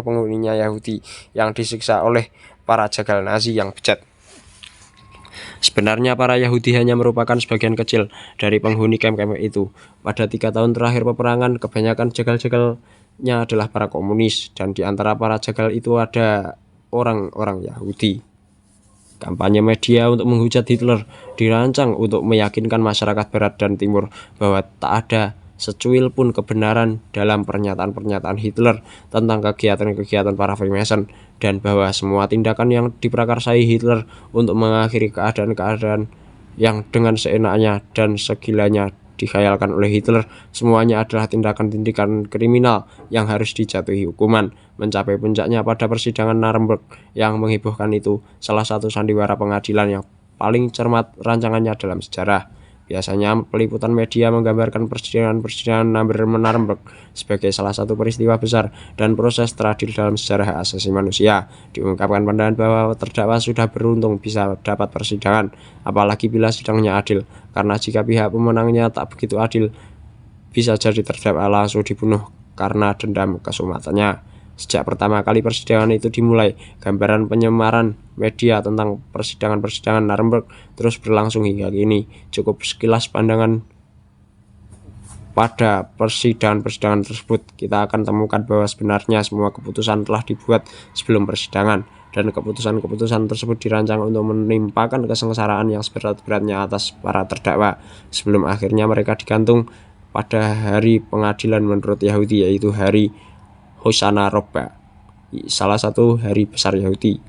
penghuninya Yahudi yang disiksa oleh para jagal Nazi yang bejat. Sebenarnya para Yahudi hanya merupakan sebagian kecil dari penghuni kem-kem itu. Pada 3 tahun terakhir peperangan, kebanyakan jagal-jagalnya adalah para komunis, dan di antara para jagal itu ada orang-orang Yahudi. Kampanye media untuk menghujat Hitler dirancang untuk meyakinkan masyarakat Barat dan Timur bahwa tak ada secuil pun kebenaran dalam pernyataan-pernyataan Hitler tentang kegiatan-kegiatan para Freemason, dan bahwa semua tindakan yang diprakarsai Hitler untuk mengakhiri keadaan-keadaan yang dengan seenaknya dan segilanya dikhayalkan oleh Hitler semuanya adalah tindakan-tindakan kriminal yang harus dijatuhi hukuman. Mencapai puncaknya pada persidangan Nuremberg yang menghebohkan itu, salah satu sandiwara pengadilan yang paling cermat rancangannya dalam sejarah. Biasanya peliputan media menggambarkan persidangan Nuremberg sebagai salah satu peristiwa besar dan proses teradil dalam sejarah hak asasi manusia. Diungkapkan pandangan bahwa terdakwa sudah beruntung bisa dapat persidangan, apalagi bila sidangnya adil, karena jika pihak pemenangnya tak begitu adil, bisa jadi terdakwa langsung dibunuh karena dendam kesumatannya. Sejak pertama kali persidangan itu dimulai, gambaran penyemaran media tentang persidangan-persidangan Nuremberg terus berlangsung hingga kini. Cukup sekilas pandangan pada persidangan-persidangan tersebut, kita akan temukan bahwa sebenarnya semua keputusan telah dibuat sebelum persidangan, dan keputusan-keputusan tersebut dirancang untuk menimpakan kesengsaraan yang seberat-beratnya atas para terdakwa sebelum akhirnya mereka digantung pada hari pengadilan menurut Yahudi, yaitu hari Hoshana Rabbah, salah satu hari besar Yahudi.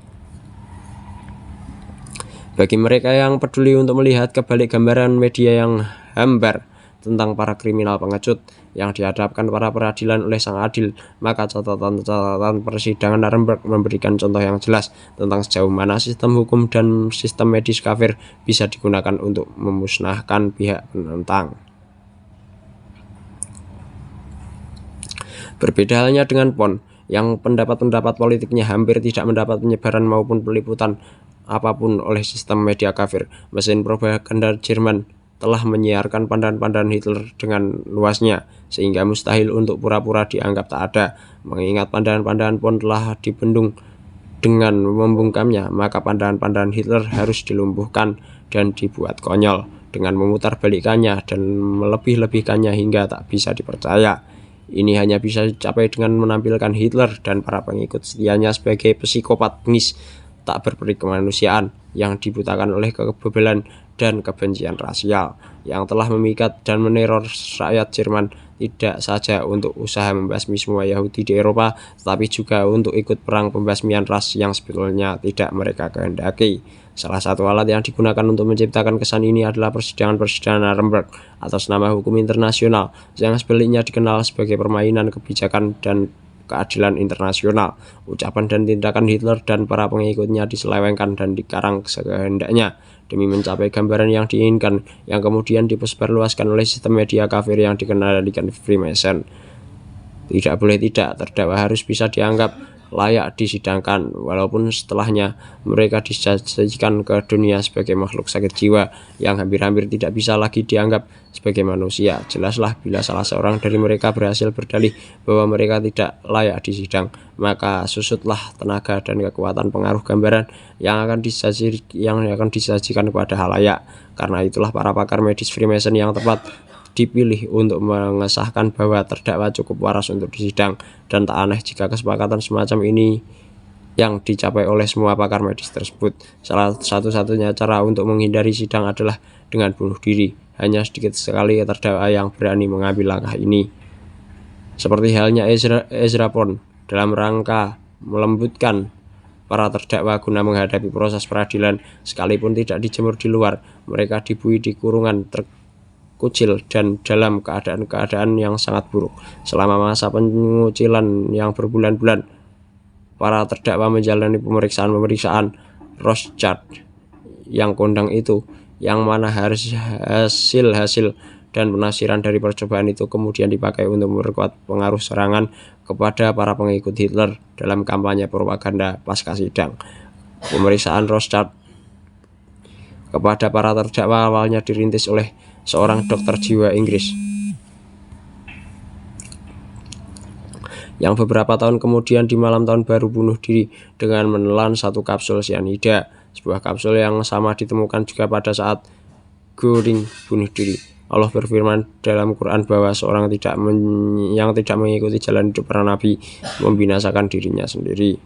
Bagi mereka yang peduli untuk melihat kebalik gambaran media yang hambar tentang para kriminal pengecut yang dihadapkan para peradilan oleh Sang Adil, maka catatan-catatan persidangan Nuremberg memberikan contoh yang jelas tentang sejauh mana sistem hukum dan sistem medis kafir bisa digunakan untuk memusnahkan pihak penentang. Berbeda halnya dengan PON, yang pendapat-pendapat politiknya hampir tidak mendapat penyebaran maupun peliputan apapun oleh sistem media kafir. Mesin propaganda Jerman telah menyiarkan pandangan-pandangan Hitler dengan luasnya, sehingga mustahil untuk pura-pura dianggap tak ada. Mengingat pandangan-pandangan PON telah dibendung dengan membungkamnya, maka pandangan-pandangan Hitler harus dilumpuhkan dan dibuat konyol dengan memutarbalikkannya dan melebih-lebihkannya hingga tak bisa dipercaya. Ini hanya bisa dicapai dengan menampilkan Hitler dan para pengikut setianya sebagai psikopat bengis tak berperi kemanusiaan yang dibutakan oleh kebebalan dan kebencian rasial yang telah memikat dan meneror rakyat Jerman, tidak saja untuk usaha membasmi semua Yahudi di Eropa, tetapi juga untuk ikut perang pembasmian ras yang sebetulnya tidak mereka kehendaki. Salah satu alat yang digunakan untuk menciptakan kesan ini adalah persidangan-persidangan Nuremberg atas nama hukum internasional, yang sebaliknya dikenal sebagai permainan kebijakan dan keadilan internasional. Ucapan dan tindakan Hitler dan para pengikutnya diselewengkan dan dikarang sekehendaknya demi mencapai gambaran yang diinginkan, yang kemudian disebarluaskan oleh sistem media kafir yang dikendalikan Freemason. Tidak boleh tidak, terdakwa harus bisa dianggap layak disidangkan, walaupun setelahnya mereka disajikan ke dunia sebagai makhluk sakit jiwa yang hampir-hampir tidak bisa lagi dianggap sebagai manusia. Jelaslah bila salah seorang dari mereka berhasil berdalih bahwa mereka tidak layak disidang, maka susutlah tenaga dan kekuatan pengaruh gambaran yang akan disajikan kepada halayak. Karena itulah para pakar medis Freemason yang tepat dipilih untuk mengesahkan bahwa terdakwa cukup waras untuk disidang, dan tak aneh jika kesepakatan semacam ini yang dicapai oleh semua pakar medis tersebut. Salah satu-satunya cara untuk menghindari sidang adalah dengan bunuh diri. Hanya sedikit sekali terdakwa yang berani mengambil langkah ini. Seperti halnya Ezra Pound, dalam rangka melembutkan para terdakwa guna menghadapi proses peradilan, sekalipun tidak dijemur di luar, mereka dibui di kurungan kucil dan dalam keadaan yang sangat buruk. Selama masa pengucilan yang berbulan-bulan, para terdakwa menjalani pemeriksaan Rorschach yang kondang itu, yang mana hasil dan penafsiran dari percobaan itu kemudian dipakai untuk memperkuat pengaruh serangan kepada para pengikut Hitler dalam kampanye propaganda pasca sidang. Pemeriksaan Rorschach kepada para terdakwa awalnya dirintis oleh seorang dokter jiwa Inggris yang beberapa tahun kemudian di malam tahun baru bunuh diri dengan menelan satu kapsul cyanida. Sebuah kapsul yang sama ditemukan juga pada saat Göring bunuh diri. Allah berfirman dalam Quran bahwa seorang yang tidak mengikuti jalan hidup para nabi membinasakan dirinya sendiri.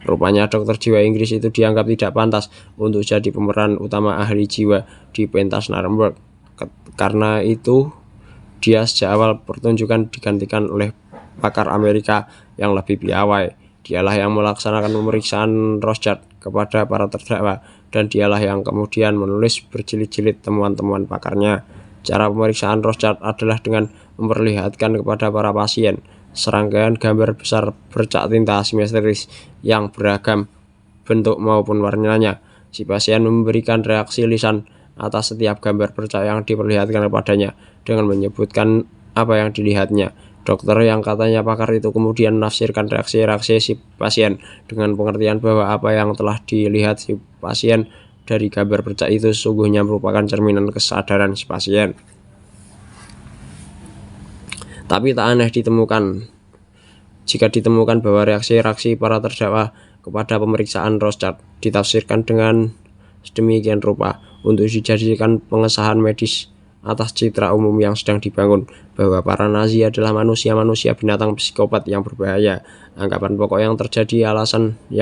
Rupanya dokter jiwa Inggris itu dianggap tidak pantas untuk jadi pemeran utama ahli jiwa di pentas Nuremberg. Karena itu dia sejak awal pertunjukan digantikan oleh pakar Amerika yang lebih piawai. Dialah yang melaksanakan pemeriksaan Rorschach kepada para terdakwa, dan dialah yang kemudian menulis berjilid-jilid temuan-temuan pakarnya. Cara pemeriksaan Rorschach adalah dengan memperlihatkan kepada para pasien serangkaian gambar besar bercak tinta asimetris yang beragam bentuk maupun warnanya. Si pasien memberikan reaksi lisan atas setiap gambar bercak yang diperlihatkan kepadanya dengan menyebutkan apa yang dilihatnya. Dokter yang katanya pakar itu kemudian menafsirkan reaksi-reaksi si pasien dengan pengertian bahwa apa yang telah dilihat si pasien dari gambar bercak itu sesungguhnya merupakan cerminan kesadaran si pasien. Tapi tak aneh jika ditemukan bahwa reaksi-reaksi para terdakwa kepada pemeriksaan Rorschach ditafsirkan dengan sedemikian rupa untuk dijadikan pengesahan medis atas citra umum yang sedang dibangun, bahwa para Nazi adalah manusia binatang psikopat yang berbahaya. Anggapan pokok yang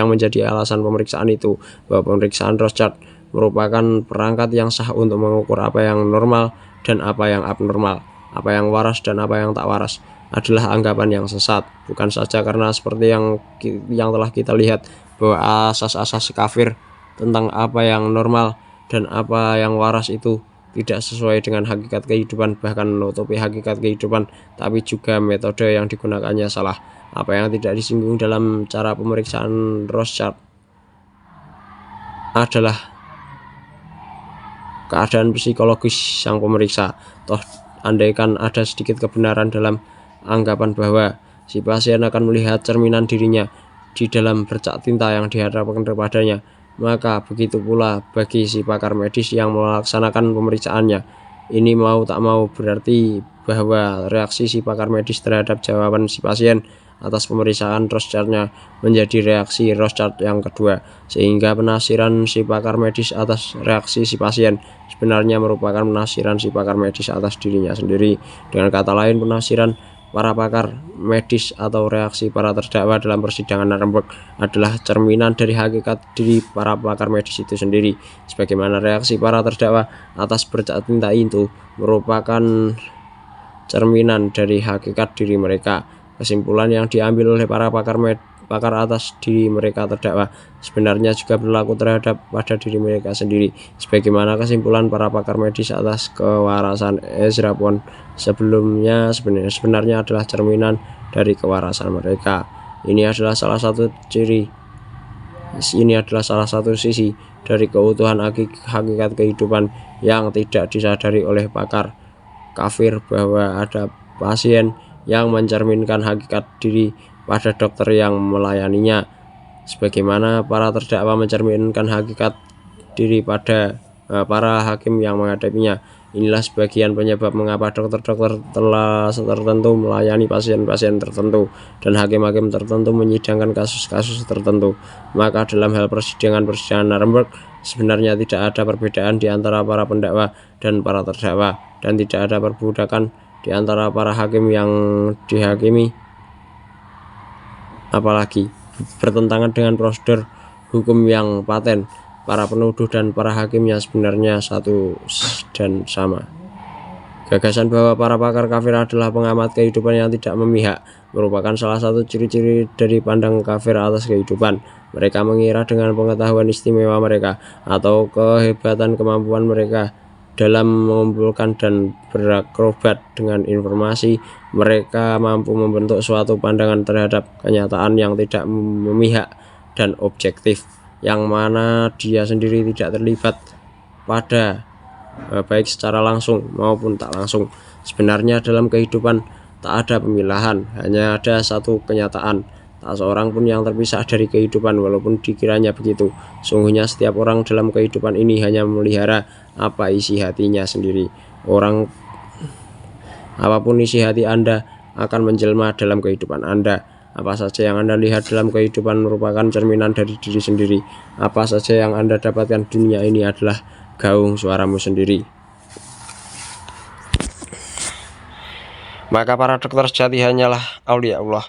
menjadi alasan pemeriksaan itu, bahwa pemeriksaan Rorschach merupakan perangkat yang sah untuk mengukur apa yang normal dan apa yang abnormal, apa yang waras dan apa yang tak waras, adalah anggapan yang sesat. Bukan saja karena seperti yang telah kita lihat bahwa asas-asas kafir tentang apa yang normal dan apa yang waras itu tidak sesuai dengan hakikat kehidupan, bahkan menutupi hakikat kehidupan, tapi juga metode yang digunakannya salah. Apa yang tidak disinggung dalam cara pemeriksaan Rorschach adalah keadaan psikologis sang pemeriksa. Toh andaikan ada sedikit kebenaran dalam anggapan bahwa si pasien akan melihat cerminan dirinya di dalam bercak tinta yang dihadapkan kepadanya, maka begitu pula bagi si pakar medis yang melaksanakan pemeriksaannya. Ini mau tak mau berarti bahwa reaksi si pakar medis terhadap jawaban si pasien atas pemeriksaan Rorschach-nya menjadi reaksi Rorschach yang kedua, sehingga penafsiran si pakar medis atas reaksi si pasien sebenarnya merupakan penafsiran si pakar medis atas dirinya sendiri. Dengan kata lain, penafsiran para pakar medis atau reaksi para terdakwa dalam persidangan Nuremberg adalah cerminan dari hakikat diri para pakar medis itu sendiri, sebagaimana reaksi para terdakwa atas bercak tinta itu merupakan cerminan dari hakikat diri mereka. Kesimpulan yang diambil oleh para pakar atas diri mereka terdakwa sebenarnya juga berlaku terhadap pada diri mereka sendiri, sebagaimana kesimpulan para pakar medis atas kewarasan Ezra Pound sebelumnya sebenarnya adalah cerminan dari kewarasan mereka. Ini adalah salah satu sisi dari keutuhan hakikat kehidupan yang tidak disadari oleh pakar kafir, bahwa ada pasien yang mencerminkan hakikat diri pada dokter yang melayaninya, sebagaimana para terdakwa mencerminkan hakikat diri pada para hakim yang menghadapinya. Inilah sebagian penyebab mengapa dokter-dokter tertentu melayani pasien-pasien tertentu dan hakim-hakim tertentu menyidangkan kasus-kasus tertentu. Maka dalam hal persidangan Nuremberg sebenarnya tidak ada perbedaan di antara para pendakwa dan para terdakwa, dan tidak ada perbudakan di antara para hakim yang dihakimi, apalagi bertentangan dengan prosedur hukum yang paten. Para penuduh dan para hakimnya sebenarnya satu dan sama. Gagasan bahwa para pakar kafir adalah pengamat kehidupan yang tidak memihak merupakan salah satu ciri-ciri dari pandang kafir atas kehidupan. Mereka mengira dengan pengetahuan istimewa mereka atau kehebatan kemampuan mereka dalam mengumpulkan dan berakrobat dengan informasi, mereka mampu membentuk suatu pandangan terhadap kenyataan yang tidak memihak dan objektif, yang mana dia sendiri tidak terlibat pada baik secara langsung maupun tak langsung. Sebenarnya dalam kehidupan tak ada pemilahan, hanya ada satu kenyataan. Tak seorang pun yang terpisah dari kehidupan walaupun dikiranya begitu. Sungguhnya setiap orang dalam kehidupan ini hanya memelihara apa isi hatinya sendiri. Apapun isi hati Anda akan menjelma dalam kehidupan Anda. Apa saja yang Anda lihat dalam kehidupan merupakan cerminan dari diri sendiri. Apa saja yang Anda dapatkan di dunia ini adalah gaung suaramu sendiri. Maka para dokter sejati hanyalah aulia Allah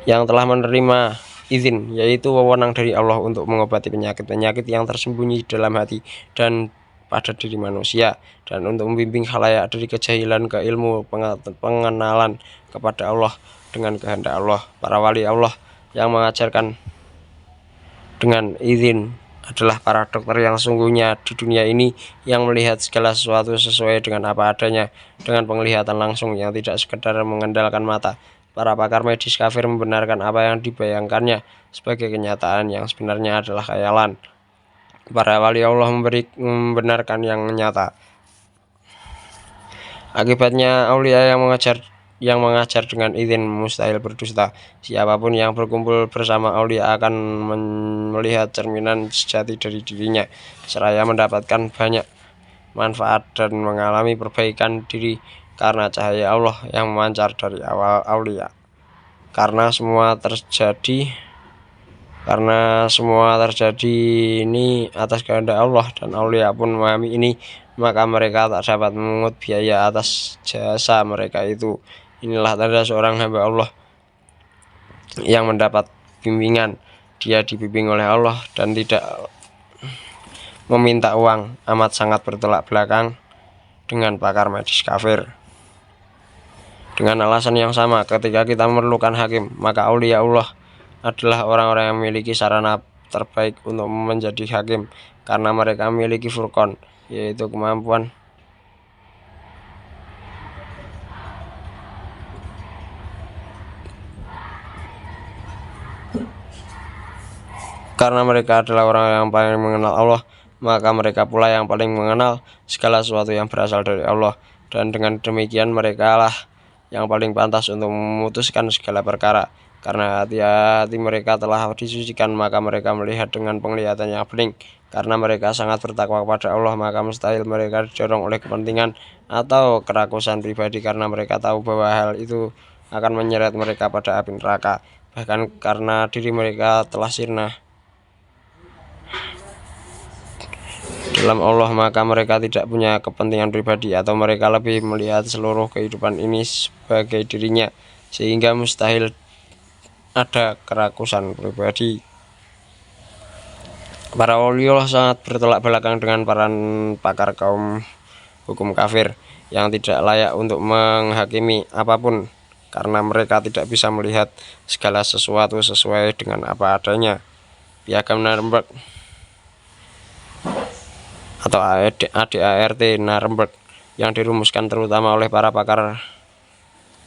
yang telah menerima izin, yaitu wewenang dari Allah untuk mengobati penyakit-penyakit yang tersembunyi dalam hati dan pada diri manusia, dan untuk membimbing khalayak dari kejahilan ke ilmu pengenalan kepada Allah dengan kehendak Allah. Para wali Allah yang mengajarkan dengan izin adalah para dokter yang sungguhnya di dunia ini, yang melihat segala sesuatu sesuai dengan apa adanya, dengan penglihatan langsung yang tidak sekedar mengandalkan mata. Para pakar medis kafir membenarkan apa yang dibayangkannya sebagai kenyataan yang sebenarnya adalah khayalan. Para wali Allah membenarkan yang nyata. Akibatnya aulia yang mengajar dengan izin mustahil berdusta. Siapapun yang berkumpul bersama aulia akan melihat cerminan sejati dari dirinya, seraya mendapatkan banyak manfaat dan mengalami perbaikan diri karena cahaya Allah yang memancar dari awal aulia. Karena semua terjadi ini atas kehendak Allah, dan aulia pun memahami ini, maka mereka tak dapat memungut biaya atas jasa mereka itu. Inilah tanda seorang hamba Allah yang mendapat bimbingan. Dia dibimbing oleh Allah dan tidak meminta uang. Amat sangat bertolak belakang dengan pakar medis kafir. Dengan alasan yang sama, ketika kita memerlukan hakim, maka aulia Allah adalah orang-orang yang memiliki sarana terbaik untuk menjadi hakim, karena mereka memiliki furqan, yaitu kemampuan karena mereka adalah orang yang paling mengenal Allah, maka mereka pula yang paling mengenal segala sesuatu yang berasal dari Allah, dan dengan demikian mereka lah yang paling pantas untuk memutuskan segala perkara. Karena hati-hati mereka telah disucikan, maka mereka melihat dengan penglihatan yang bening. Karena mereka sangat bertakwa kepada Allah, maka mustahil mereka didorong oleh kepentingan atau kerakusan pribadi, karena mereka tahu bahwa hal itu akan menyeret mereka pada api neraka. Bahkan karena diri mereka telah sirna dalam Allah, maka mereka tidak punya kepentingan pribadi, atau mereka lebih melihat seluruh kehidupan ini sebagai dirinya, sehingga mustahil ada kerakusan pribadi. Para waliullah sangat bertolak belakang dengan para pakar kaum hukum kafir yang tidak layak untuk menghakimi apapun, karena mereka tidak bisa melihat segala sesuatu sesuai dengan apa adanya. Piagam Nuremberg atau ADART Nuremberg yang dirumuskan terutama oleh para pakar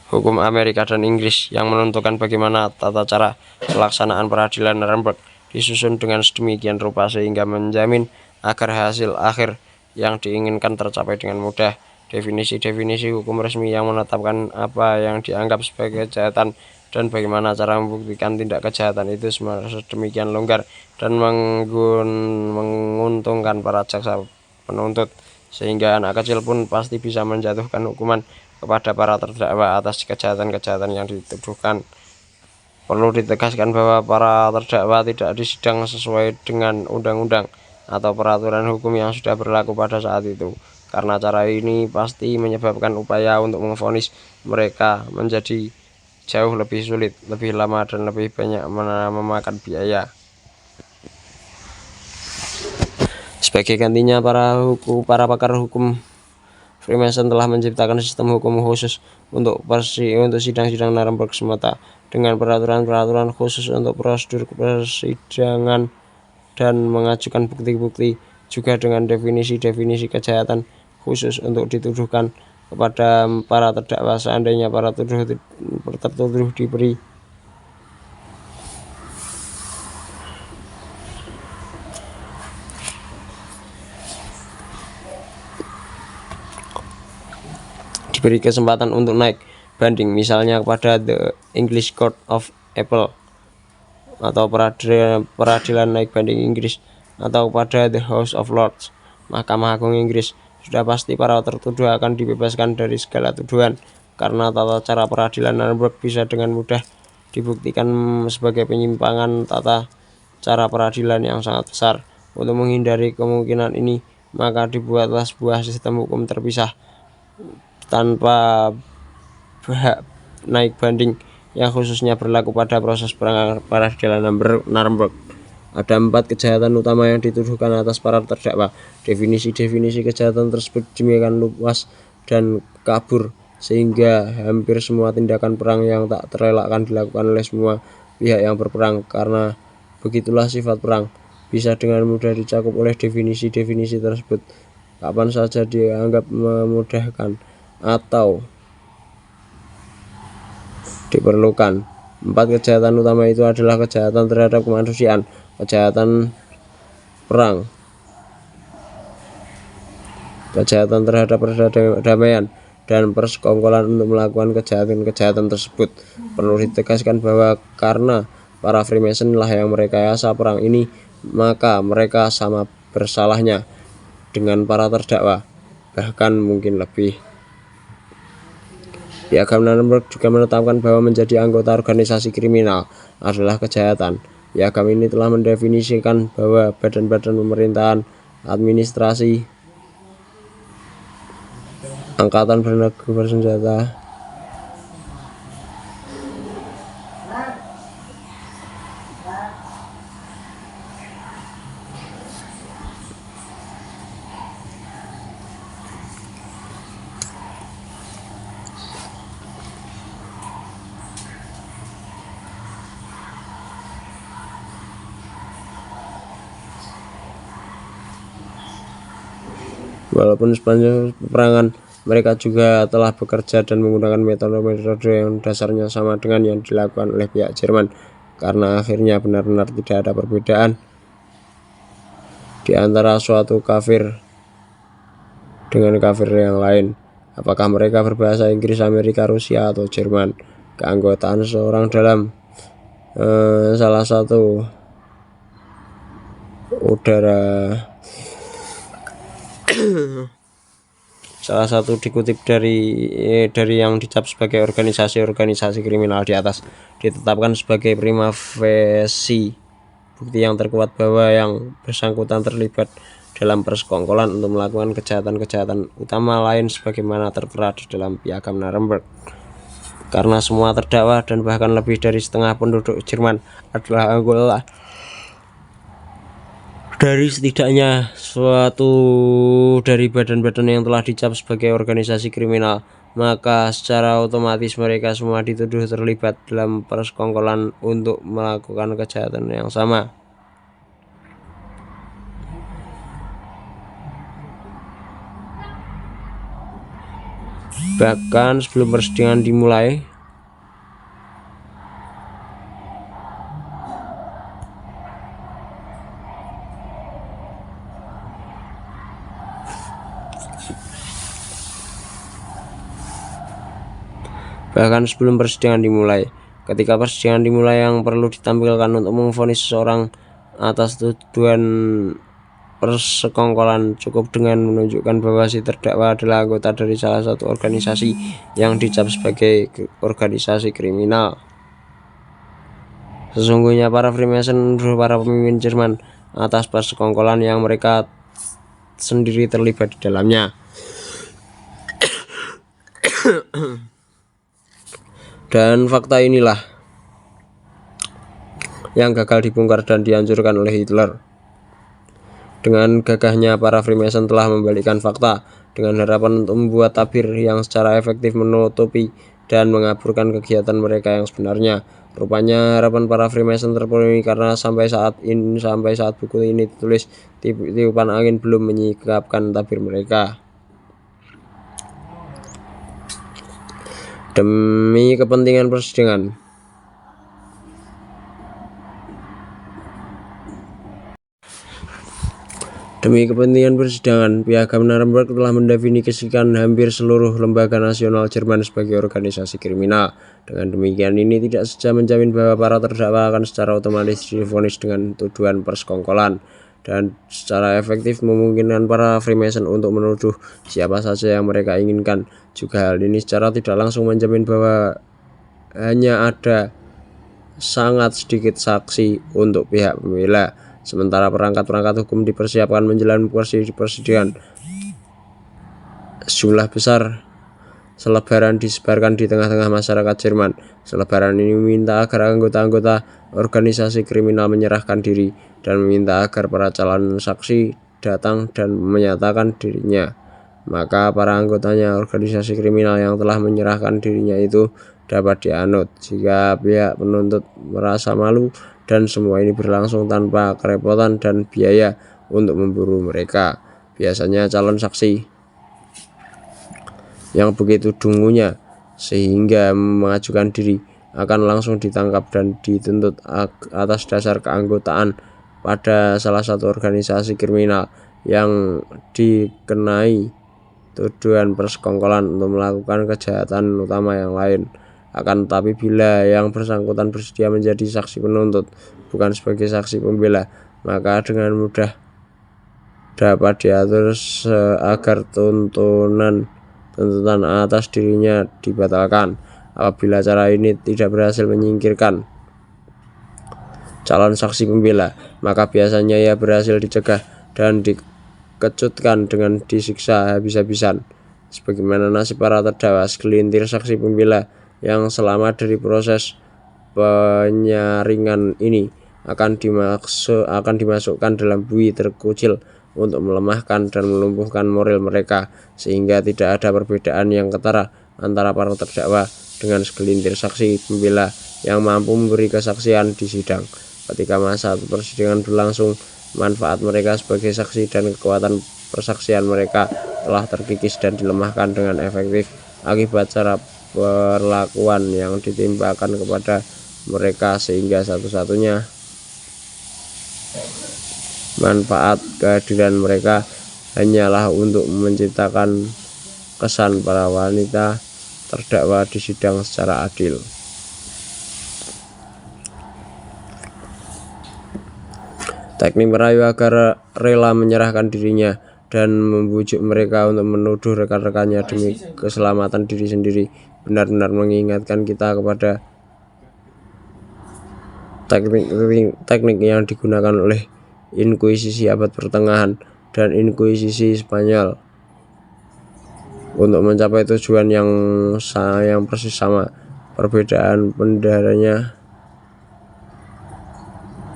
hukum Amerika dan Inggris yang menentukan bagaimana tata cara pelaksanaan peradilan Nuremberg disusun dengan sedemikian rupa sehingga menjamin agar hasil akhir yang diinginkan tercapai dengan mudah. Definisi-definisi hukum resmi yang menetapkan apa yang dianggap sebagai kejahatan dan bagaimana cara membuktikan tindak kejahatan itu sedemikian longgar dan menguntungkan para jaksa penuntut, sehingga anak kecil pun pasti bisa menjatuhkan hukuman kepada para terdakwa atas kejahatan-kejahatan yang dituduhkan. Perlu ditegaskan bahwa para terdakwa tidak disidang sesuai dengan undang-undang atau peraturan hukum yang sudah berlaku pada saat itu, karena cara ini pasti menyebabkan upaya untuk memvonis mereka menjadi jauh lebih sulit, lebih lama, dan lebih banyak memakan biaya. Sebagai gantinya, para pakar hukum Freemason telah menciptakan sistem hukum khusus untuk sidang-sidang Nuremberg semata, dengan peraturan-peraturan khusus untuk prosedur persidangan dan mengajukan bukti-bukti, juga dengan definisi-definisi kejahatan khusus untuk dituduhkan kepada para terdakwa seandainya para tertuduh diberi kesempatan untuk naik banding, misalnya kepada The English Court of Appeal atau peradilan naik banding Inggris, atau pada The House of Lords, Mahkamah Agung Inggris. Sudah pasti para tertuduh akan dibebaskan dari segala tuduhan, karena tata cara peradilan Nuremberg bisa dengan mudah dibuktikan sebagai penyimpangan tata cara peradilan yang sangat besar. Untuk menghindari kemungkinan ini, maka dibuatlah sebuah sistem hukum terpisah tanpa hak naik banding yang khususnya berlaku pada proses peradilan Nuremberg. Ada 4 kejahatan utama yang dituduhkan atas para terdakwa. Definisi-definisi kejahatan tersebut demikian luas dan kabur sehingga hampir semua tindakan perang yang tak terelakkan dilakukan oleh semua pihak yang berperang, karena begitulah sifat perang. Bisa dengan mudah dicakup oleh definisi-definisi tersebut kapan saja dianggap memudahkan atau diperlukan. 4 kejahatan utama itu adalah kejahatan terhadap kemanusiaan, kejahatan perang, kejahatan terhadap perdamaian, dan persekongkolan untuk melakukan kejahatan-kejahatan tersebut. Perlu ditegaskan bahwa karena para Freemason lah yang merekayasa perang ini, maka mereka sama bersalahnya dengan para terdakwa, bahkan mungkin lebih. Piagam Nuremberg juga menetapkan bahwa menjadi anggota organisasi kriminal adalah kejahatan. Piagam ini telah mendefinisikan bahwa badan-badan pemerintahan, administrasi, angkatan bersenjata, walaupun sepanjang peperangan mereka juga telah bekerja dan menggunakan metode-metode yang dasarnya sama dengan yang dilakukan oleh pihak Jerman, karena akhirnya benar-benar tidak ada perbedaan di antara suatu kafir dengan kafir yang lain. Apakah mereka berbahasa Inggris, Amerika, Rusia, atau Jerman. Keanggotaan seorang dalam salah satu dikutip dari yang dicap sebagai organisasi kriminal di atas ditetapkan sebagai prima facie bukti yang terkuat bahwa yang bersangkutan terlibat dalam persekongkolan untuk melakukan kejahatan-kejahatan utama lain sebagaimana tertera di dalam Piagam Nuremberg. Karena semua terdakwa dan bahkan lebih dari setengah penduduk Jerman adalah anggota dari setidaknya suatu dari badan-badan yang telah dicap sebagai organisasi kriminal, maka secara otomatis mereka semua dituduh terlibat dalam persekongkolan untuk melakukan kejahatan yang sama. Bahkan sebelum persidangan dimulai, ketika persidangan dimulai yang perlu ditampilkan untuk memvonis seseorang atas tuduhan persekongkolan cukup dengan menunjukkan bahwa si terdakwa adalah anggota dari salah satu organisasi yang dicap sebagai organisasi kriminal. Sesungguhnya para Freemason menuduh para pemimpin Jerman atas persekongkolan yang mereka sendiri terlibat di dalamnya. Dan fakta inilah yang gagal dibongkar dan dihancurkan oleh Hitler. Dengan gagahnya, para Freemason telah membalikkan fakta dengan harapan untuk membuat tabir yang secara efektif menutupi dan mengaburkan kegiatan mereka yang sebenarnya. Rupanya harapan para Freemason terpenuhi karena sampai saat buku ini ditulis, tiupan angin belum menyingkapkan tabir mereka. Demi kepentingan persidangan, Piagam Nuremberg telah mendefinisikan hampir seluruh lembaga nasional Jerman sebagai organisasi kriminal. Dengan demikian, ini tidak saja menjamin bahwa para terdakwa akan secara otomatis divonis dengan tuduhan persekongkolan, dan secara efektif memungkinkan para Freemason untuk menuduh siapa saja yang mereka inginkan. Juga hal ini secara tidak langsung menjamin bahwa hanya ada sangat sedikit saksi untuk pihak pembela. Sementara perangkat-perangkat hukum dipersiapkan menjalani persidangan, sejumlah besar selebaran disebarkan di tengah-tengah masyarakat Jerman. Selebaran ini meminta agar anggota-anggota organisasi kriminal menyerahkan diri dan meminta agar para calon saksi datang dan menyatakan dirinya. Maka para anggotanya organisasi kriminal yang telah menyerahkan dirinya itu dapat dianut jika pihak penuntut merasa malu, dan semua ini berlangsung tanpa kerepotan dan biaya untuk memburu mereka. Biasanya calon saksi yang begitu dungunya sehingga mengajukan diri akan langsung ditangkap dan dituntut atas dasar keanggotaan pada salah satu organisasi kriminal yang dikenai tuduhan persekongkolan untuk melakukan kejahatan utama yang lain. Akan tetapi bila yang bersangkutan bersedia menjadi saksi penuntut bukan sebagai saksi pembela, maka dengan mudah dapat diatur agar tuntutan atas dirinya dibatalkan. Apabila cara ini tidak berhasil menyingkirkan calon saksi pembela, maka biasanya ia berhasil dicegah dan dikejutkan dengan disiksa habis-habisan. Sebagaimana nasib para terdakwa, segelintir saksi pembela yang selamat dari proses penyaringan ini akan dimasukkan dalam bui terkucil untuk melemahkan dan melumpuhkan moral mereka, sehingga tidak ada perbedaan yang ketara antara para terdakwa dengan segelintir saksi pembela yang mampu memberi kesaksian di sidang. Ketika masa persidangan berlangsung, manfaat mereka sebagai saksi dan kekuatan persaksian mereka telah terkikis dan dilemahkan dengan efektif akibat cara perlakuan yang ditimpakan kepada mereka, sehingga satu-satunya manfaat kehadiran mereka hanyalah untuk menciptakan kesan para wanita terdakwa di sidang secara adil. Teknik merayu agar rela menyerahkan dirinya dan membujuk mereka untuk menuduh rekan-rekannya demi keselamatan diri sendiri benar-benar mengingatkan kita kepada teknik yang digunakan oleh Inkuisisi abad pertengahan dan Inkuisisi Spanyol untuk mencapai tujuan yang persis sama. Perbedaan pendaranya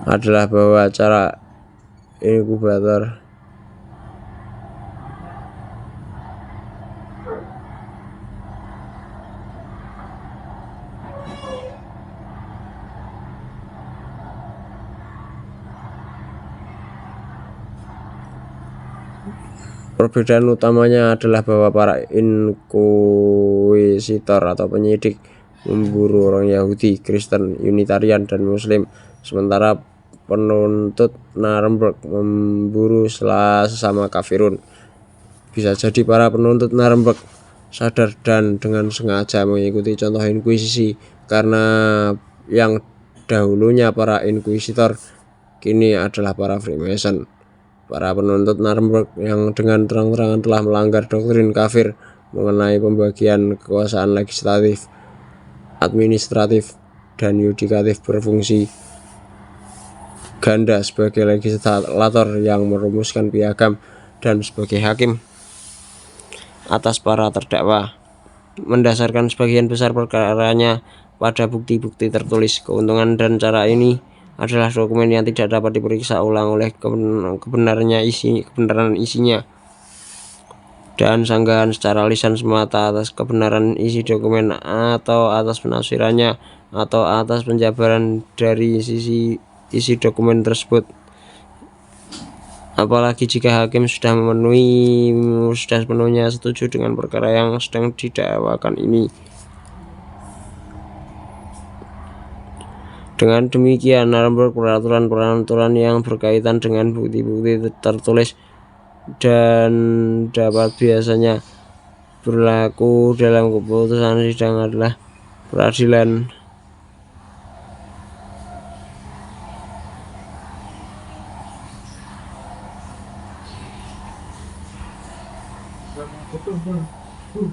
adalah bahwa cara inkubator Perbedaan utamanya adalah bahwa para inkuisitor atau penyidik memburu orang Yahudi, Kristen, Unitarian, dan Muslim, sementara penuntut Nuremberg memburu sesama kafirun. Bisa jadi para penuntut Nuremberg sadar dan dengan sengaja mengikuti contoh inkuisisi, karena yang dahulunya para inkuisitor kini adalah para Freemason. Para penuntut Nuremberg yang dengan terang-terangan telah melanggar doktrin kafir mengenai pembagian kekuasaan legislatif, administratif, dan yudikatif berfungsi ganda sebagai legislator yang merumuskan piagam dan sebagai hakim atas para terdakwa, mendasarkan sebagian besar perkaranya pada bukti-bukti tertulis. Keuntungan dan cara ini adalah dokumen yang tidak dapat diperiksa ulang oleh kebenaran isinya, dan sanggahan secara lisan semata atas kebenaran isi dokumen atau atas penafsirannya atau atas penjabaran dari isi dokumen tersebut. Apalagi jika hakim sudah sepenuhnya setuju dengan perkara yang sedang didakwakan ini. Dengan demikian, Nuremberg peraturan-peraturan yang berkaitan dengan bukti-bukti tertulis dan dapat biasanya berlaku dalam keputusan sidang adalah peradilan.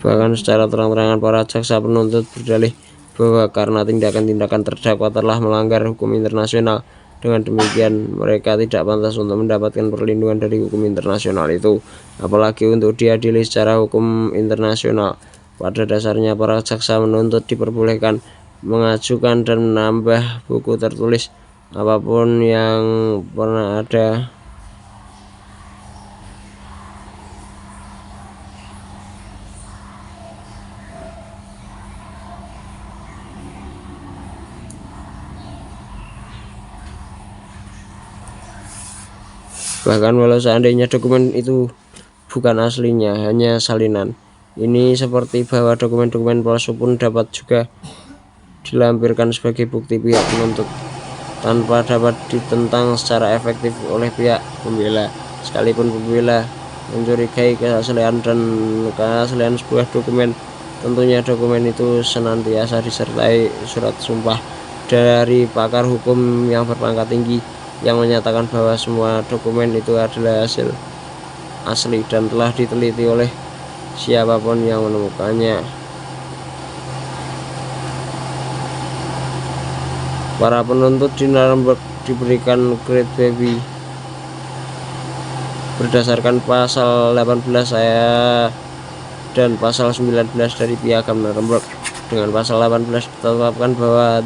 Bahkan secara terang-terangan para jaksa penuntut berdalih bahwa karena tindakan-tindakan terdakwa telah melanggar hukum internasional, dengan demikian mereka tidak pantas untuk mendapatkan perlindungan dari hukum internasional itu, apalagi untuk diadili secara hukum internasional. Pada dasarnya para jaksa menuntut diperbolehkan mengajukan dan menambah buku tertulis apapun yang pernah ada bahkan walau seandainya dokumen itu bukan aslinya, hanya salinan. Ini seperti bahwa dokumen-dokumen palsu pun dapat juga dilampirkan sebagai bukti pihak penuntut tanpa dapat ditentang secara efektif oleh pihak pembela, sekalipun pembela mencurigai keaslian sebuah dokumen. Tentunya dokumen itu senantiasa disertai surat sumpah dari pakar hukum yang berpangkat tinggi yang menyatakan bahwa semua dokumen itu adalah hasil asli dan telah diteliti oleh siapapun yang menemukannya. Para penuntut di Nuremberg diberikan grade baby berdasarkan pasal 18 ayat dan pasal 19 dari Piagam Nuremberg. Dengan pasal 18 ditetapkan bahwa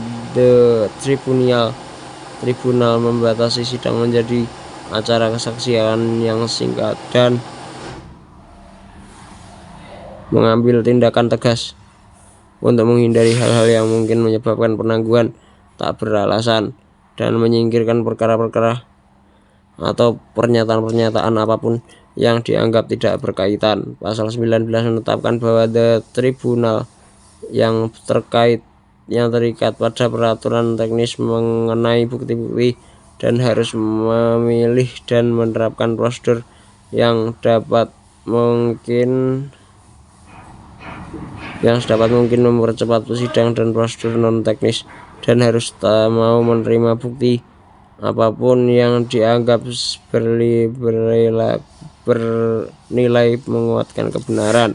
Tribunal membatasi sidang menjadi acara kesaksian yang singkat dan mengambil tindakan tegas untuk menghindari hal-hal yang mungkin menyebabkan penangguhan tak beralasan dan menyingkirkan perkara-perkara atau pernyataan-pernyataan apapun yang dianggap tidak berkaitan. Pasal 19 menetapkan bahwa Tribunal yang terikat pada peraturan teknis mengenai bukti-bukti dan harus memilih dan menerapkan prosedur yang sedapat mungkin mempercepat sidang dan prosedur non teknis, dan harus tak mau menerima bukti apapun yang dianggap bernilai menguatkan kebenaran.